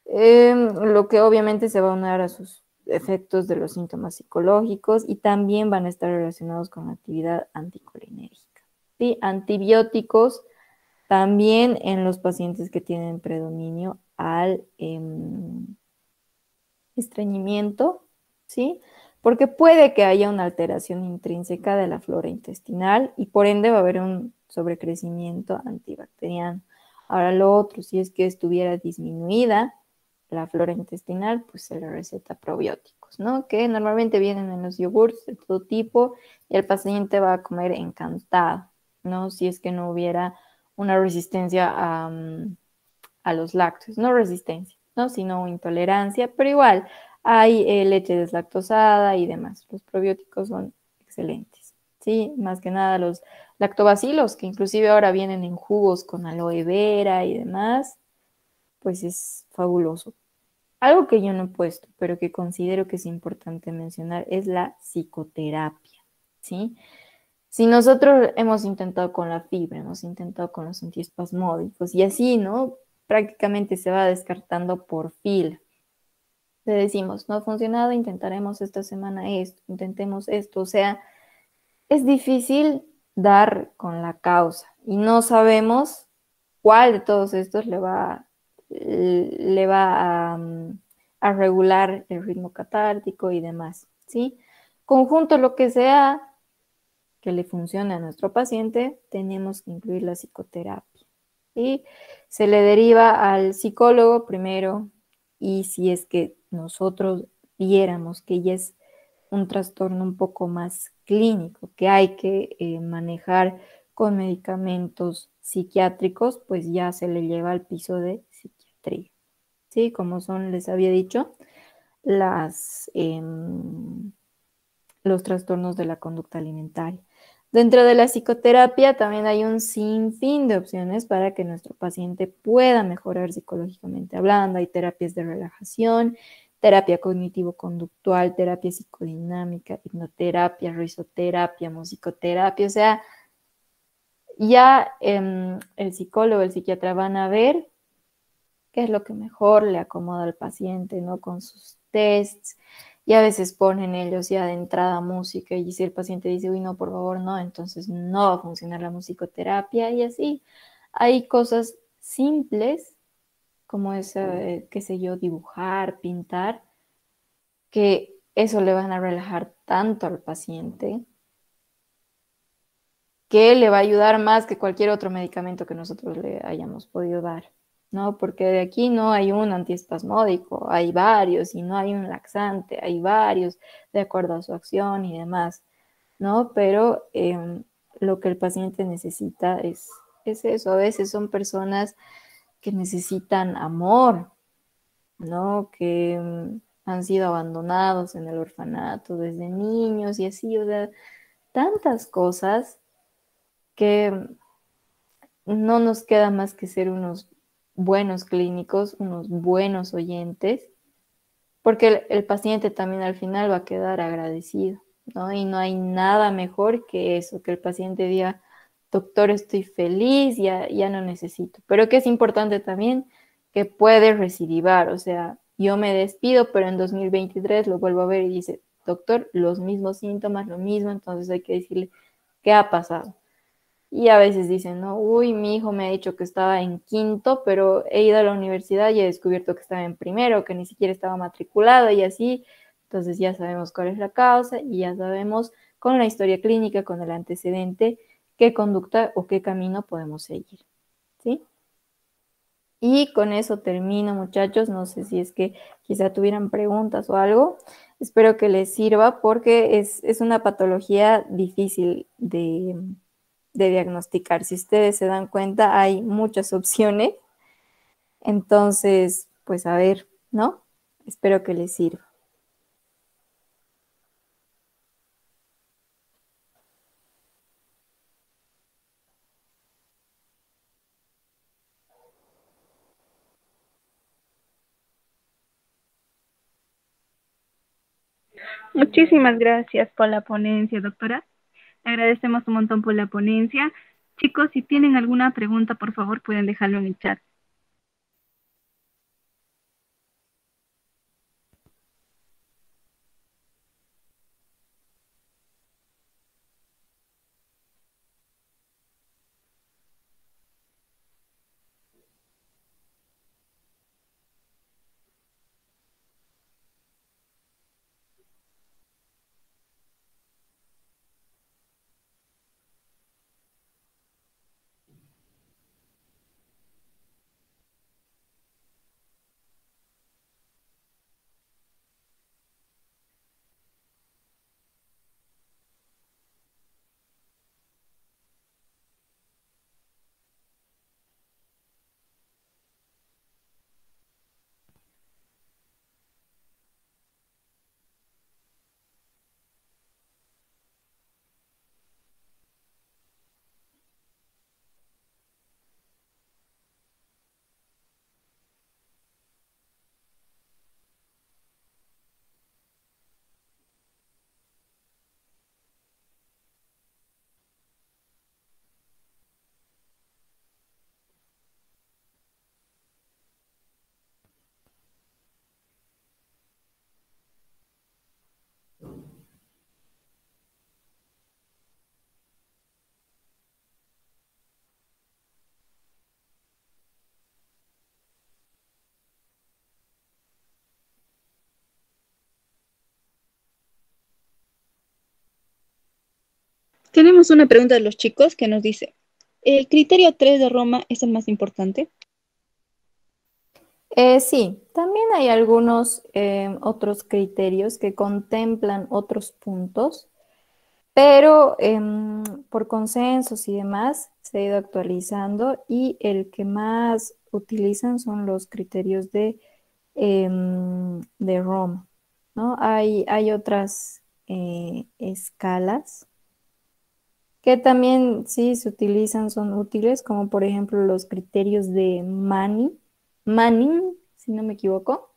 Lo que obviamente se va a unir a sus efectos de los síntomas psicológicos y también van a estar relacionados con la actividad anticolinérgica. ¿Sí? Antibióticos también en los pacientes que tienen predominio al estreñimiento, ¿sí? Porque puede que haya una alteración intrínseca de la flora intestinal y por ende va a haber un sobrecrecimiento antibacteriano. Ahora lo otro, si es que estuviera disminuida la flora intestinal, pues se le receta probióticos, ¿no? Que normalmente vienen en los yogurts de todo tipo y el paciente va a comer encantado, ¿no? Si es que no hubiera una resistencia a los lácteos, no resistencia, ¿no? Sino intolerancia, pero igual hay leche deslactosada y demás. Los probióticos son excelentes, ¿sí? Más que nada los lactobacilos, que inclusive ahora vienen en jugos con aloe vera y demás, pues es fabuloso. Algo que yo no he puesto, pero que considero que es importante mencionar, es la psicoterapia, ¿sí? Si nosotros hemos intentado con la fibra, hemos intentado con los antiespasmódicos y así, ¿no? Prácticamente se va descartando por fila. Le decimos, no ha funcionado, intentaremos esta semana esto, intentemos esto. O sea, es difícil dar con la causa y no sabemos cuál de todos estos le va a regular el ritmo catártico y demás, ¿sí? Conjunto lo que sea que le funcione a nuestro paciente, tenemos que incluir la psicoterapia. Y se le deriva al psicólogo primero y si es que nosotros viéramos que ya es un trastorno un poco más clínico, que hay que manejar con medicamentos psiquiátricos, pues ya se le lleva al piso de psiquiatría. ¿Sí? Como son, les había dicho, las, los trastornos de la conducta alimentaria. Dentro de la psicoterapia también hay un sinfín de opciones para que nuestro paciente pueda mejorar psicológicamente hablando. Hay terapias de relajación, terapia cognitivo-conductual, terapia psicodinámica, hipnoterapia, risoterapia, musicoterapia. O sea, ya el psicólogo, el psiquiatra van a ver qué es lo que mejor le acomoda al paciente, ¿no? Con sus tests. Y a veces ponen ellos ya de entrada música y si el paciente dice, uy, no, por favor, no, entonces no va a funcionar la musicoterapia y así. Hay cosas simples como es, qué sé yo, dibujar, pintar, que eso le van a relajar tanto al paciente que le va a ayudar más que cualquier otro medicamento que nosotros le hayamos podido dar, ¿no? Porque de aquí no hay un antiespasmódico, hay varios, y no hay un laxante, hay varios de acuerdo a su acción y demás, ¿no? Pero lo que el paciente necesita es eso. A veces son personas que necesitan amor, ¿no? Que han sido abandonados en el orfanato desde niños y así, o sea, tantas cosas que no nos queda más que ser unos buenos clínicos, unos buenos oyentes, porque el paciente también al final va a quedar agradecido, ¿no? Y no hay nada mejor que eso, que el paciente diga, doctor, estoy feliz, ya no necesito. Pero que es importante también que puede recidivar, o sea, yo me despido, pero en 2023 lo vuelvo a ver y dice, doctor, los mismos síntomas, lo mismo, entonces hay que decirle, ¿qué ha pasado? Y a veces dicen, no, uy, mi hijo me ha dicho que estaba en quinto, pero he ido a la universidad y he descubierto que estaba en primero, que ni siquiera estaba matriculado y así. Entonces ya sabemos cuál es la causa y ya sabemos con la historia clínica, con el antecedente, qué conducta o qué camino podemos seguir. ¿Sí? Y con eso termino, muchachos. No sé si es que quizá tuvieran preguntas o algo. Espero que les sirva porque es una patología difícil de diagnosticar. Si ustedes se dan cuenta, hay muchas opciones. Entonces, pues a ver, ¿no? Espero que les sirva. Muchísimas gracias por la ponencia, doctora. Le agradecemos un montón por la ponencia. Chicos, si tienen alguna pregunta, por favor, pueden dejarlo en el chat. Tenemos una pregunta de los chicos que nos dice, ¿el criterio 3 de Roma es el más importante? Sí, también hay algunos otros criterios que contemplan otros puntos, pero por consensos y demás se ha ido actualizando y el que más utilizan son los criterios de Roma, ¿no? Hay otras escalas que también sí se utilizan, son útiles, como por ejemplo los criterios de Manning, si no me equivoco,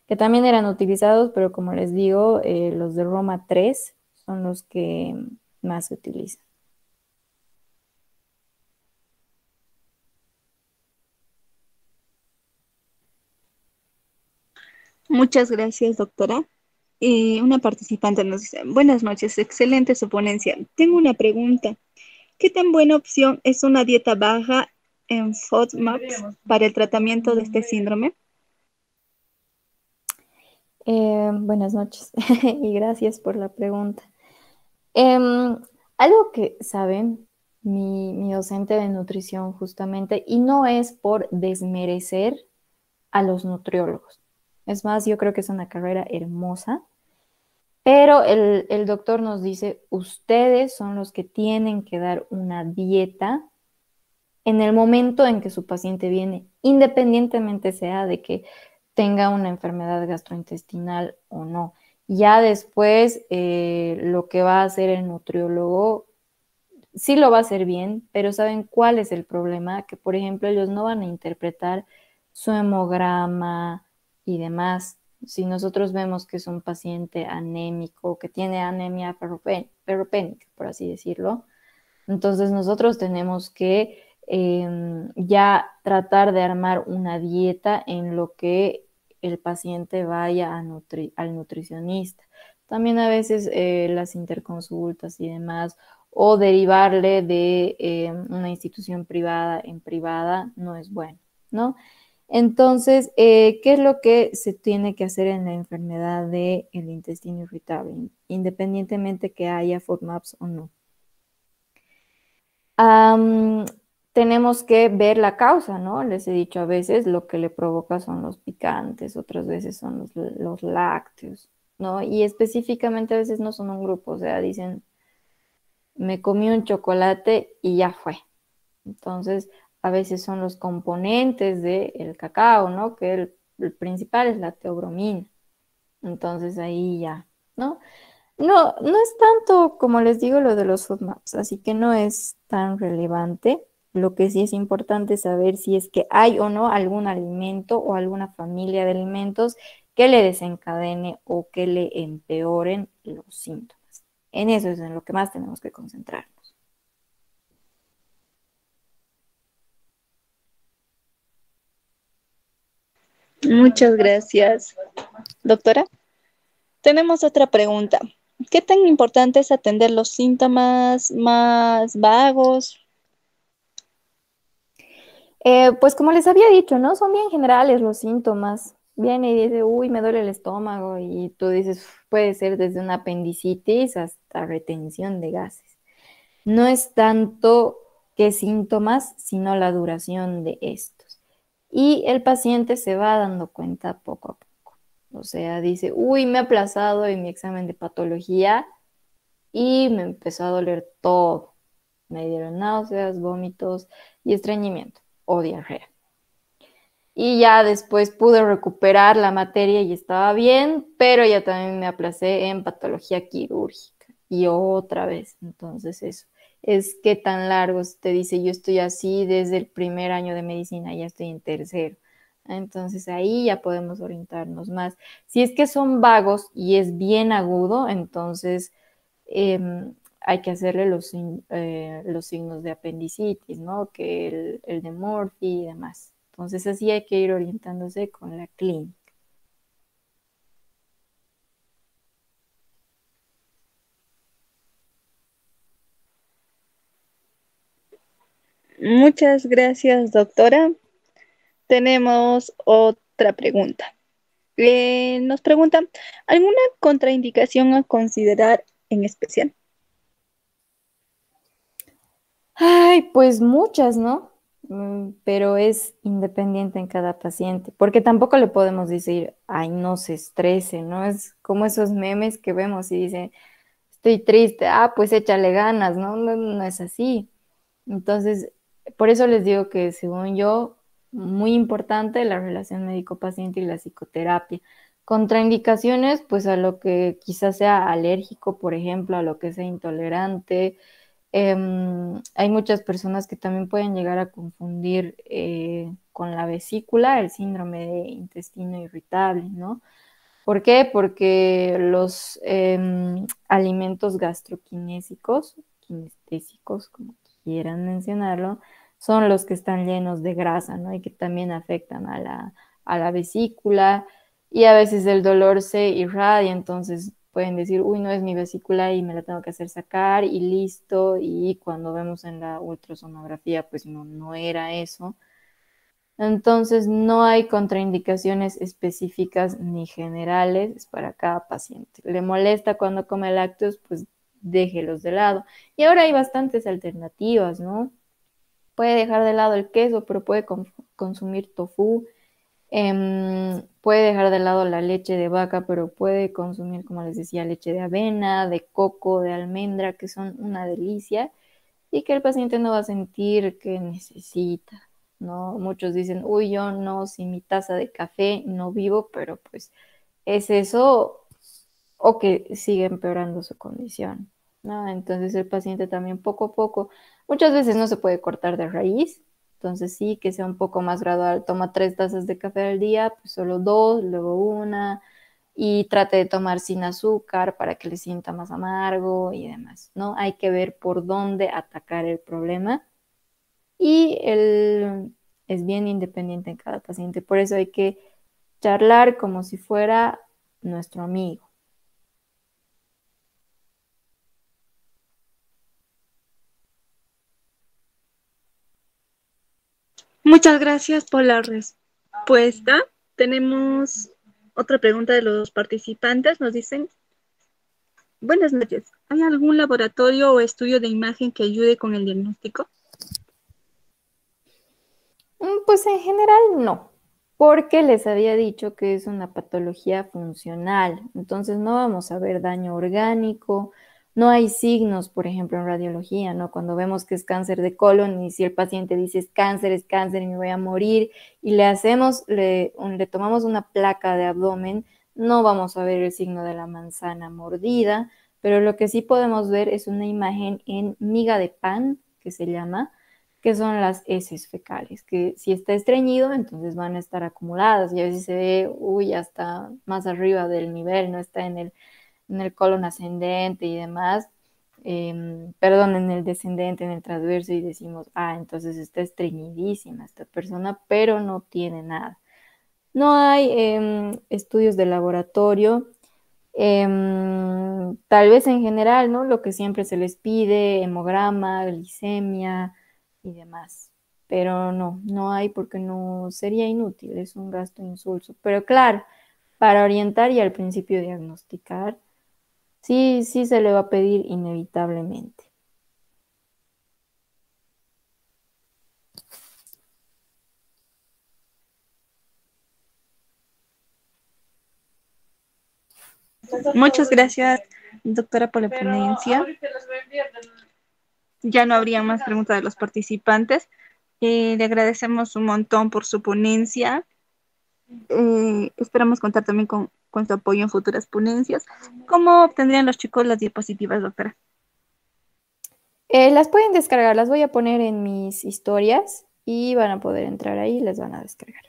que también eran utilizados, pero como les digo, los de Roma 3 son los que más se utilizan. Muchas gracias, doctora. Una participante nos dice, buenas noches, excelente su ponencia. Tengo una pregunta. ¿Qué tan buena opción es una dieta baja en FODMAPs para el tratamiento de este síndrome? Buenas noches y gracias por la pregunta. Em, Algo que saben, mi docente de nutrición justamente, y no es por desmerecer a los nutriólogos. Es más, yo creo que es una carrera hermosa, pero el doctor nos dice, ustedes son los que tienen que dar una dieta en el momento en que su paciente viene, independientemente sea de que tenga una enfermedad gastrointestinal o no. Ya después, lo que va a hacer el nutriólogo sí lo va a hacer bien, pero ¿saben cuál es el problema? Que, por ejemplo, ellos no van a interpretar su hemograma y demás. Si nosotros vemos que es un paciente anémico, que tiene anemia ferropénica, por así decirlo, entonces nosotros tenemos que ya tratar de armar una dieta en lo que el paciente vaya al nutricionista. También a veces las interconsultas y demás, o derivarle de una institución privada en privada, no es bueno, ¿no? Entonces, ¿qué es lo que se tiene que hacer en la enfermedad del intestino irritable, independientemente que haya FODMAPs o no? Am, Tenemos que ver la causa, ¿no? Les he dicho a veces lo que le provoca son los picantes, otras veces son los lácteos, ¿no? Y específicamente a veces no son un grupo, o sea, dicen, me comí un chocolate y ya fue. Entonces, a veces son los componentes del cacao, ¿no? Que el principal es la teobromina. Entonces ahí ya, ¿no? No, no es tanto como les digo lo de los FODMAPs, así que no es tan relevante. Lo que sí es importante es saber si es que hay o no algún alimento o alguna familia de alimentos que le desencadene o que le empeoren los síntomas. En eso es en lo que más tenemos que concentrarnos. Muchas gracias, doctora. Tenemos otra pregunta. ¿Qué tan importante es atender los síntomas más vagos? Pues como les había dicho, ¿no? Son bien generales los síntomas. Viene y dice, uy, me duele el estómago y tú dices, puede ser desde una apendicitis hasta retención de gases. No es tanto qué síntomas, sino la duración de estos. Y el paciente se va dando cuenta poco a poco. O sea, dice, uy, me ha aplazado en mi examen de patología y me empezó a doler todo. Me dieron náuseas, vómitos y estreñimiento o diarrea. Y ya después pude recuperar la materia y estaba bien, pero ya también me aplacé en patología quirúrgica y otra vez. Entonces eso es qué tan largo te dice, yo estoy así desde el primer año de medicina, ya estoy en tercero. Entonces ahí ya podemos orientarnos más. Si es que son vagos y es bien agudo, entonces hay que hacerle los signos de apendicitis, ¿no? Que el de Morphy y demás. Entonces así hay que ir orientándose con la clínica. Muchas gracias, doctora. Tenemos otra pregunta. Nos preguntan, ¿alguna contraindicación a considerar en especial? Ay, pues muchas, ¿no? Pero es independiente en cada paciente, porque tampoco le podemos decir, ay, no se estrese, ¿no? Es como esos memes que vemos y dicen, estoy triste, ah, pues échale ganas, ¿no? No, no es así. Entonces, por eso les digo que según yo, muy importante la relación médico-paciente y la psicoterapia. Contraindicaciones, pues a lo que quizás sea alérgico, por ejemplo, a lo que sea intolerante. Hay muchas personas que también pueden llegar a confundir con la vesícula el síndrome de intestino irritable, ¿no? ¿Por qué? Porque los alimentos gastroquinésicos, kinestésicos, como quieran mencionarlo, son los que están llenos de grasa, ¿no? Y que también afectan a la vesícula y a veces el dolor se irradia, entonces pueden decir, uy, no es mi vesícula y me la tengo que hacer sacar y listo, y cuando vemos en la ultrasonografía, pues no, no era eso. Entonces, no hay contraindicaciones específicas ni generales para cada paciente. ¿Le molesta cuando come lácteos? Pues déjelos de lado. Y ahora hay bastantes alternativas, ¿no? Puede dejar de lado el queso, pero puede consumir tofu. Puede dejar de lado la leche de vaca, pero puede consumir, como les decía, leche de avena, de coco, de almendra, que son una delicia y que el paciente no va a sentir que necesita, ¿no? Muchos dicen, uy, yo no, sin mi taza de café no vivo, pero pues es eso o que sigue empeorando su condición, ¿no? Entonces el paciente también poco a poco, muchas veces no se puede cortar de raíz, entonces sí, que sea un poco más gradual, toma 3 tazas de café al día, pues solo 2, luego una, y trate de tomar sin azúcar para que le sienta más amargo y demás, ¿no? Hay que ver por dónde atacar el problema y es bien independiente en cada paciente, por eso hay que charlar como si fuera nuestro amigo. Muchas gracias por la respuesta. Tenemos otra pregunta de los participantes. Nos dicen, buenas noches. ¿Hay algún laboratorio o estudio de imagen que ayude con el diagnóstico? Pues en general no, porque les había dicho que es una patología funcional, entonces no vamos a ver daño orgánico, no hay signos, por ejemplo, en radiología, ¿no? Cuando vemos que es cáncer de colon y si el paciente dice es cáncer y me voy a morir y le tomamos una placa de abdomen, no vamos a ver el signo de la manzana mordida, pero lo que sí podemos ver es una imagen en miga de pan, que se llama, que son las heces fecales, que si está estreñido, entonces van a estar acumuladas y a veces se ve, uy, hasta más arriba del nivel, no está en el colon ascendente y demás, perdón, en el descendente, en el transverso y decimos, ah, entonces está estreñidísima esta persona, pero no tiene nada. No hay estudios de laboratorio, tal vez en general, ¿no? Lo que siempre se les pide, hemograma, glicemia y demás. Pero no, no hay porque no sería inútil, es un gasto insulso. Pero claro, para orientar y al principio diagnosticar, sí, sí se le va a pedir inevitablemente. Muchas gracias, doctora, por la ponencia. Ya no habría más preguntas de los participantes. Le agradecemos un montón por su ponencia. Esperamos contar también con su apoyo en futuras ponencias. ¿Cómo obtendrían los chicos las diapositivas, doctora? Las pueden descargar, las voy a poner en mis historias y van a poder entrar ahí y les van a descargar.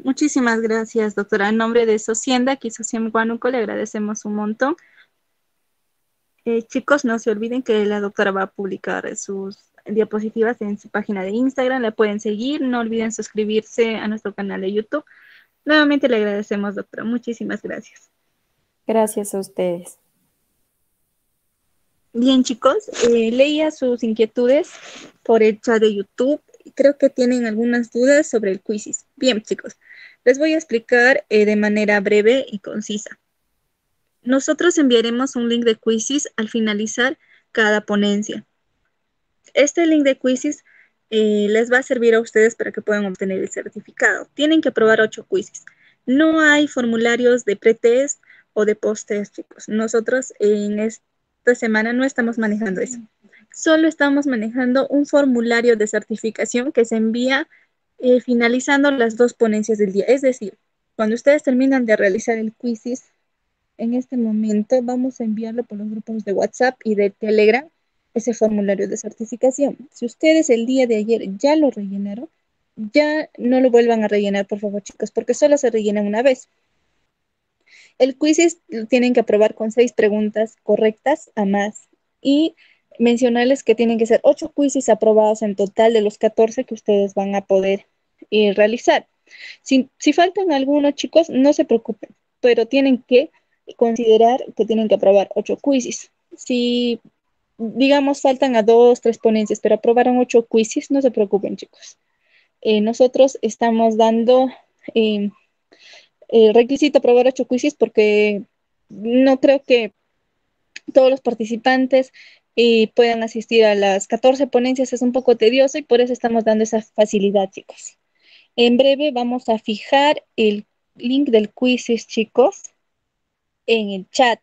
Muchísimas gracias, doctora. En nombre de Socienda, aquí Sociem Huánuco, le agradecemos un montón. Chicos, no se olviden que la doctora va a publicar sus diapositivas en su página de Instagram. La pueden seguir. No olviden suscribirse a nuestro canal de YouTube. Nuevamente le agradecemos, doctora. Muchísimas gracias. Gracias a ustedes. Bien, chicos, leía sus inquietudes por el chat de YouTube. Creo que tienen algunas dudas sobre el quizzes. Bien, chicos, les voy a explicar de manera breve y concisa. Nosotros enviaremos un link de quizzes al finalizar cada ponencia. Este link de quizzes les va a servir a ustedes para que puedan obtener el certificado. Tienen que aprobar 8 quizzes. No hay formularios de pretest o de post-test, chicos. Nosotros en esta semana no estamos manejando eso. Solo estamos manejando un formulario de certificación que se envía finalizando las 2 ponencias del día. Es decir, cuando ustedes terminan de realizar el quizzes, en este momento vamos a enviarlo por los grupos de WhatsApp y de Telegram, ese formulario de certificación. Si ustedes el día de ayer ya lo rellenaron, ya no lo vuelvan a rellenar, por favor, chicos, porque solo se rellena una vez. El quiz lo tienen que aprobar con 6 preguntas correctas a más. Y mencionarles que tienen que ser 8 quizzes aprobados en total de los 14 que ustedes van a poder realizar. Si faltan algunos, chicos, no se preocupen, pero tienen que considerar que tienen que aprobar 8 quizzes. Si, digamos, faltan a 2, 3 ponencias, pero aprobaron 8 quizzes, no se preocupen, chicos. Nosotros estamos dando eh, requisito aprobar 8 quizzes porque no creo que todos los participantes puedan asistir a las 14 ponencias, es un poco tedioso y por eso estamos dando esa facilidad, chicos. En breve vamos a fijar el link del quizzes, chicos, en el chat.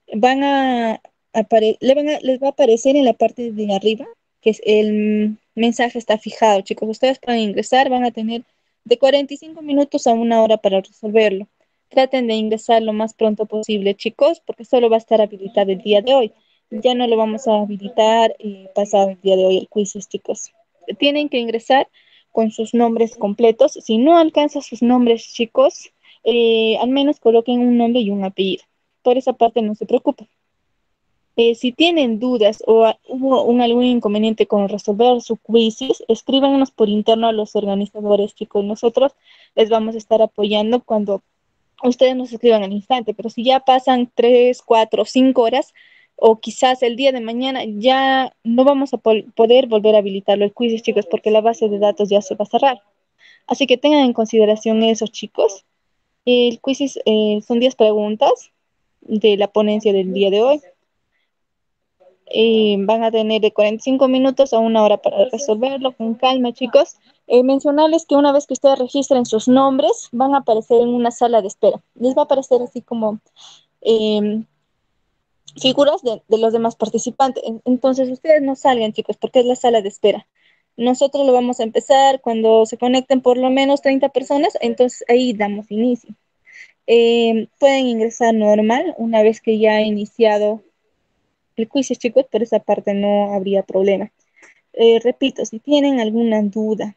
Les va a aparecer en la parte de arriba, que es el mensaje está fijado, chicos. Ustedes pueden ingresar, van a tener de 45 minutos a 1 hora para resolverlo. Traten de ingresar lo más pronto posible, chicos, porque solo va a estar habilitado el día de hoy. Ya no lo vamos a habilitar pasado el día de hoy el quizzes, chicos. Tienen que ingresar con sus nombres completos. Si no alcanza sus nombres, chicos, al menos coloquen un nombre y un apellido. Por esa parte no se preocupen. Si tienen dudas o hubo algún inconveniente con resolver su crisis, escríbanos por interno a los organizadores, chicos. Nosotros les vamos a estar apoyando cuando ustedes nos escriban al instante, pero si ya pasan 3, 4, 5 horas, o quizás el día de mañana, ya no vamos a poder volver a habilitarlo el quiz, chicos, porque la base de datos ya se va a cerrar. Así que tengan en consideración eso, chicos. El quiz son 10 preguntas de la ponencia del día de hoy. Van a tener de 45 minutos a 1 hora para resolverlo con calma, chicos. Mencionarles que una vez que ustedes registren sus nombres, van a aparecer en una sala de espera. Les va a aparecer así como figuras de los demás participantes. Entonces, ustedes no salgan, chicos, porque es la sala de espera. Nosotros lo vamos a empezar cuando se conecten por lo menos 30 personas, entonces ahí damos inicio. Pueden ingresar normal una vez que ya ha iniciado el quiz, chicos, por esa parte no habría problema. Repito, si tienen alguna duda,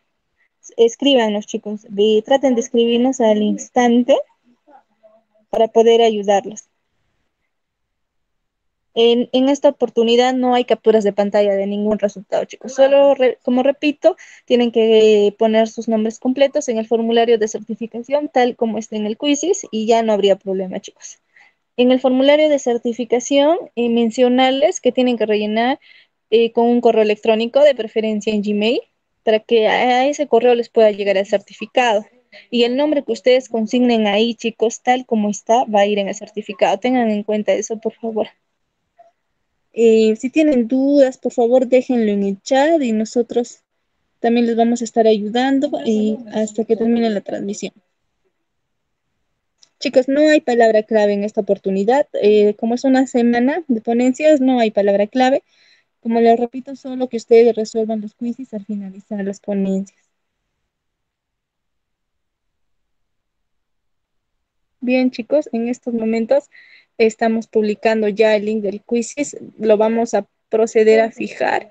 escríbanos, chicos. Traten de escribirnos al instante para poder ayudarlos. En esta oportunidad no hay capturas de pantalla de ningún resultado, chicos. Solo, como repito, tienen que poner sus nombres completos en el formulario de certificación, tal como está en el quizzes, y ya no habría problema, chicos. En el formulario de certificación, mencionarles que tienen que rellenar con un correo electrónico, de preferencia en Gmail, para que a ese correo les pueda llegar el certificado. Y el nombre que ustedes consignen ahí, chicos, tal como está, va a ir en el certificado. Tengan en cuenta eso, por favor. Si tienen dudas, por favor, déjenlo en el chat y nosotros también les vamos a estar ayudando hasta que termine la transmisión. Chicos, no hay palabra clave en esta oportunidad. Como es una semana de ponencias, no hay palabra clave. Como les repito, solo que ustedes resuelvan los quizzes al finalizar las ponencias. Bien, chicos, en estos momentos estamos publicando ya el link del quizzes. Lo vamos a proceder a fijar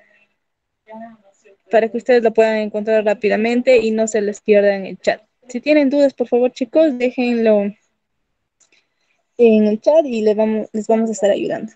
para que ustedes lo puedan encontrar rápidamente y no se les pierda en el chat. Si tienen dudas, por favor, chicos, déjenlo en el chat y les vamos a estar ayudando.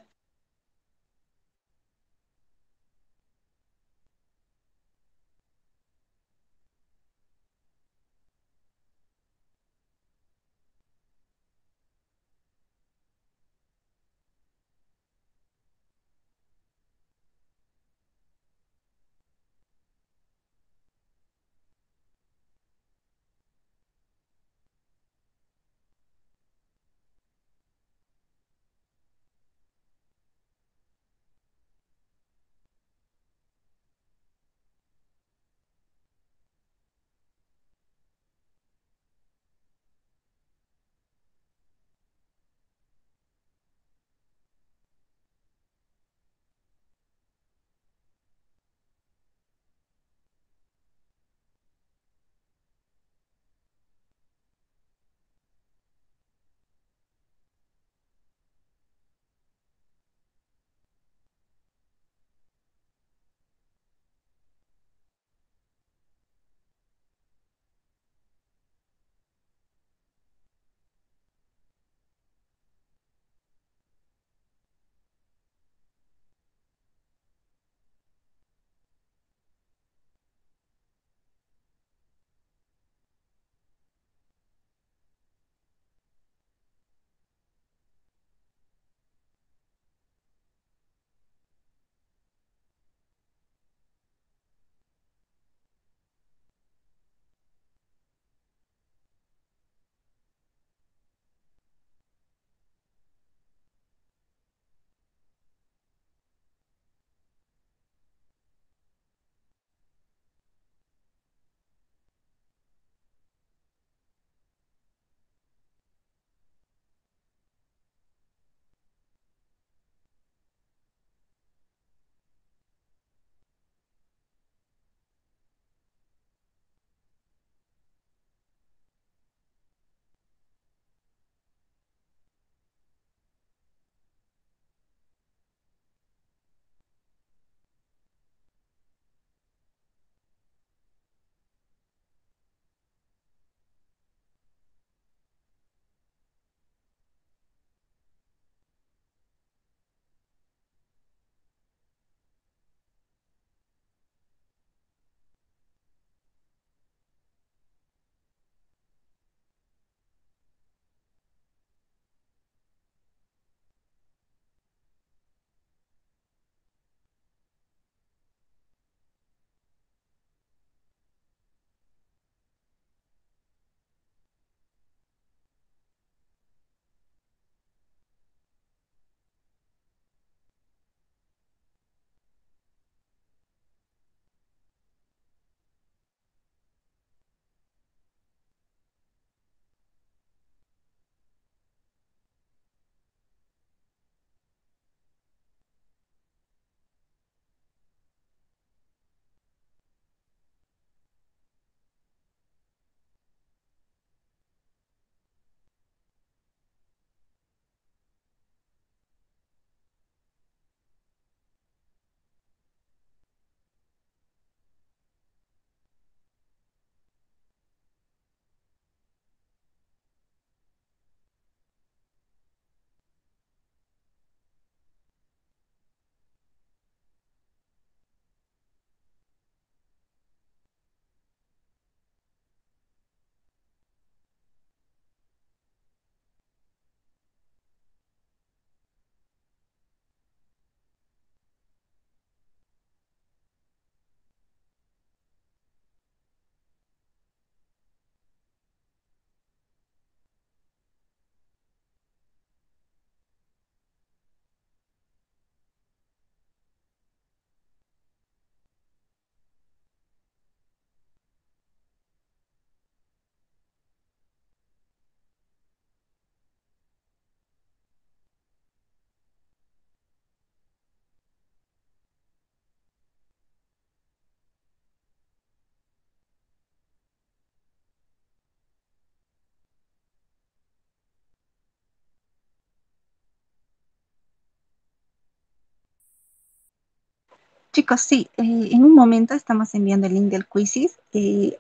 Chicos, sí, en un momento estamos enviando el link del Quizzes. Hay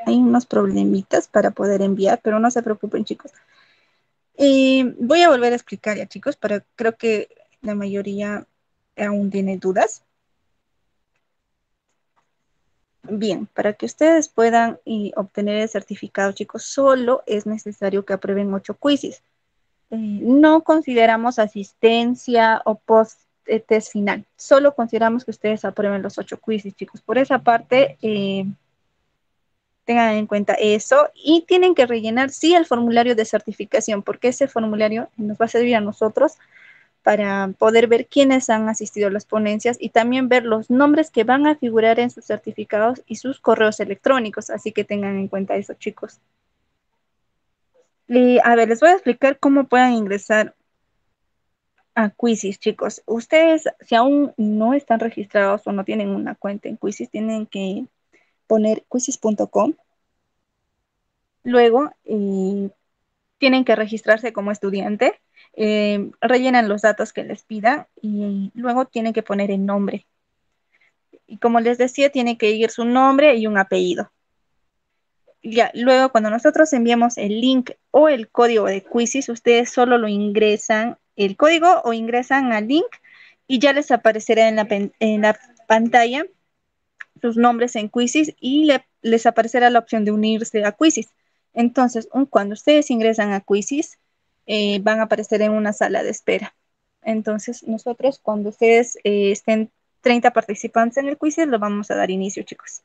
unos problemitas para poder enviar, pero no se preocupen, chicos. Voy a volver a explicar ya, chicos, pero creo que la mayoría aún tiene dudas. Bien, para que ustedes puedan obtener el certificado, chicos, solo es necesario que aprueben 8 quizzes. No consideramos asistencia o post test final, solo consideramos que ustedes aprueben los 8 quizzes, chicos. Por esa parte, tengan en cuenta eso y tienen que rellenar, sí, el formulario de certificación, porque ese formulario nos va a servir a nosotros para poder ver quiénes han asistido a las ponencias y también ver los nombres que van a figurar en sus certificados y sus correos electrónicos. Así que tengan en cuenta eso, chicos. A ver, les voy a explicar cómo puedan ingresar a Quizzes, chicos. Ustedes, si aún no están registrados o no tienen una cuenta en Quizzes, tienen que poner quizzes.com. Luego, tienen que registrarse como estudiante, rellenan los datos que les pidan y luego tienen que poner el nombre. Y como les decía, tiene que ir su nombre y un apellido. Ya, luego, cuando nosotros enviamos el link o el código de Quizzes, ustedes solo lo ingresan el código o ingresan al link y ya les aparecerá en la pantalla sus nombres en Quizzes y les aparecerá la opción de unirse a Quizzes. Entonces, cuando ustedes ingresan a Quizzes, van a aparecer en una sala de espera. Entonces, nosotros, cuando ustedes estén 30 participantes en el Quizzes, lo vamos a dar inicio, chicos.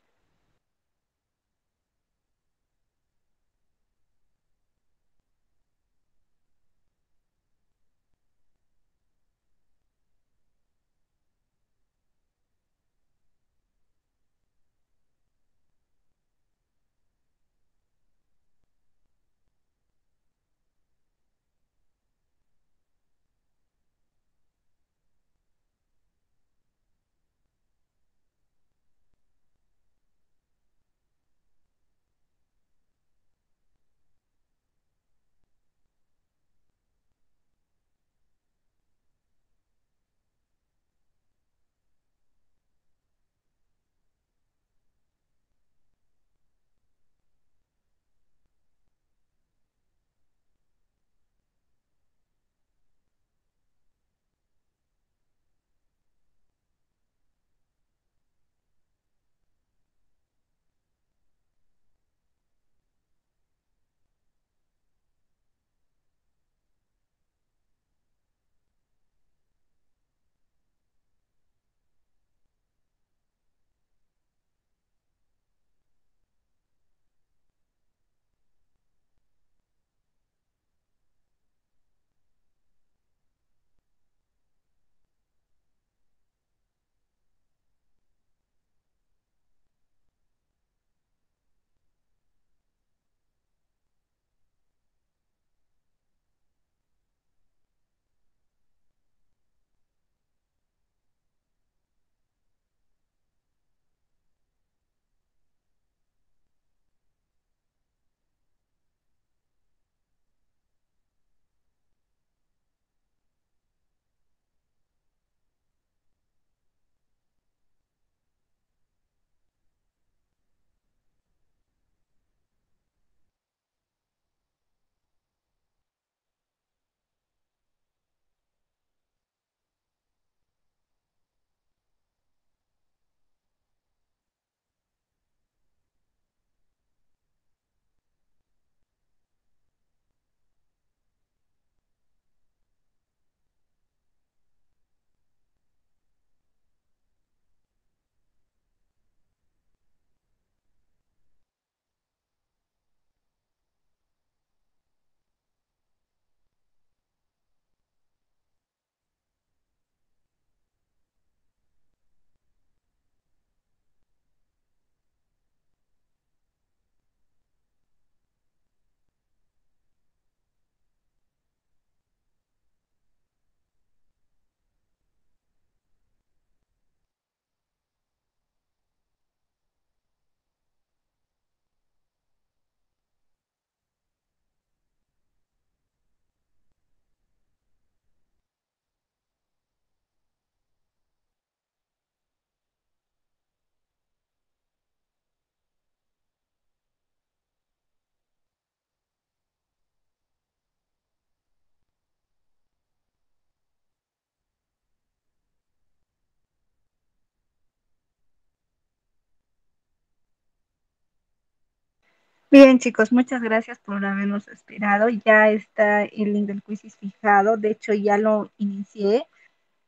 Bien, chicos, muchas gracias por habernos esperado. Ya está el link del quiz fijado. De hecho, ya lo inicié.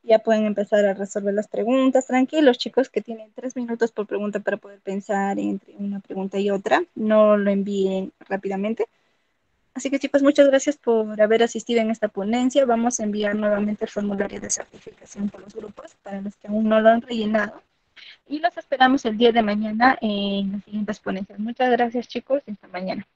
Ya pueden empezar a resolver las preguntas. Tranquilos, chicos, que tienen 3 minutos por pregunta para poder pensar entre una pregunta y otra. No lo envíen rápidamente. Así que, chicos, muchas gracias por haber asistido en esta ponencia. Vamos a enviar nuevamente el formulario de certificación por los grupos para los que aún no lo han rellenado. Y los esperamos el día de mañana en las siguientes ponencias. Muchas gracias, chicos, y hasta mañana.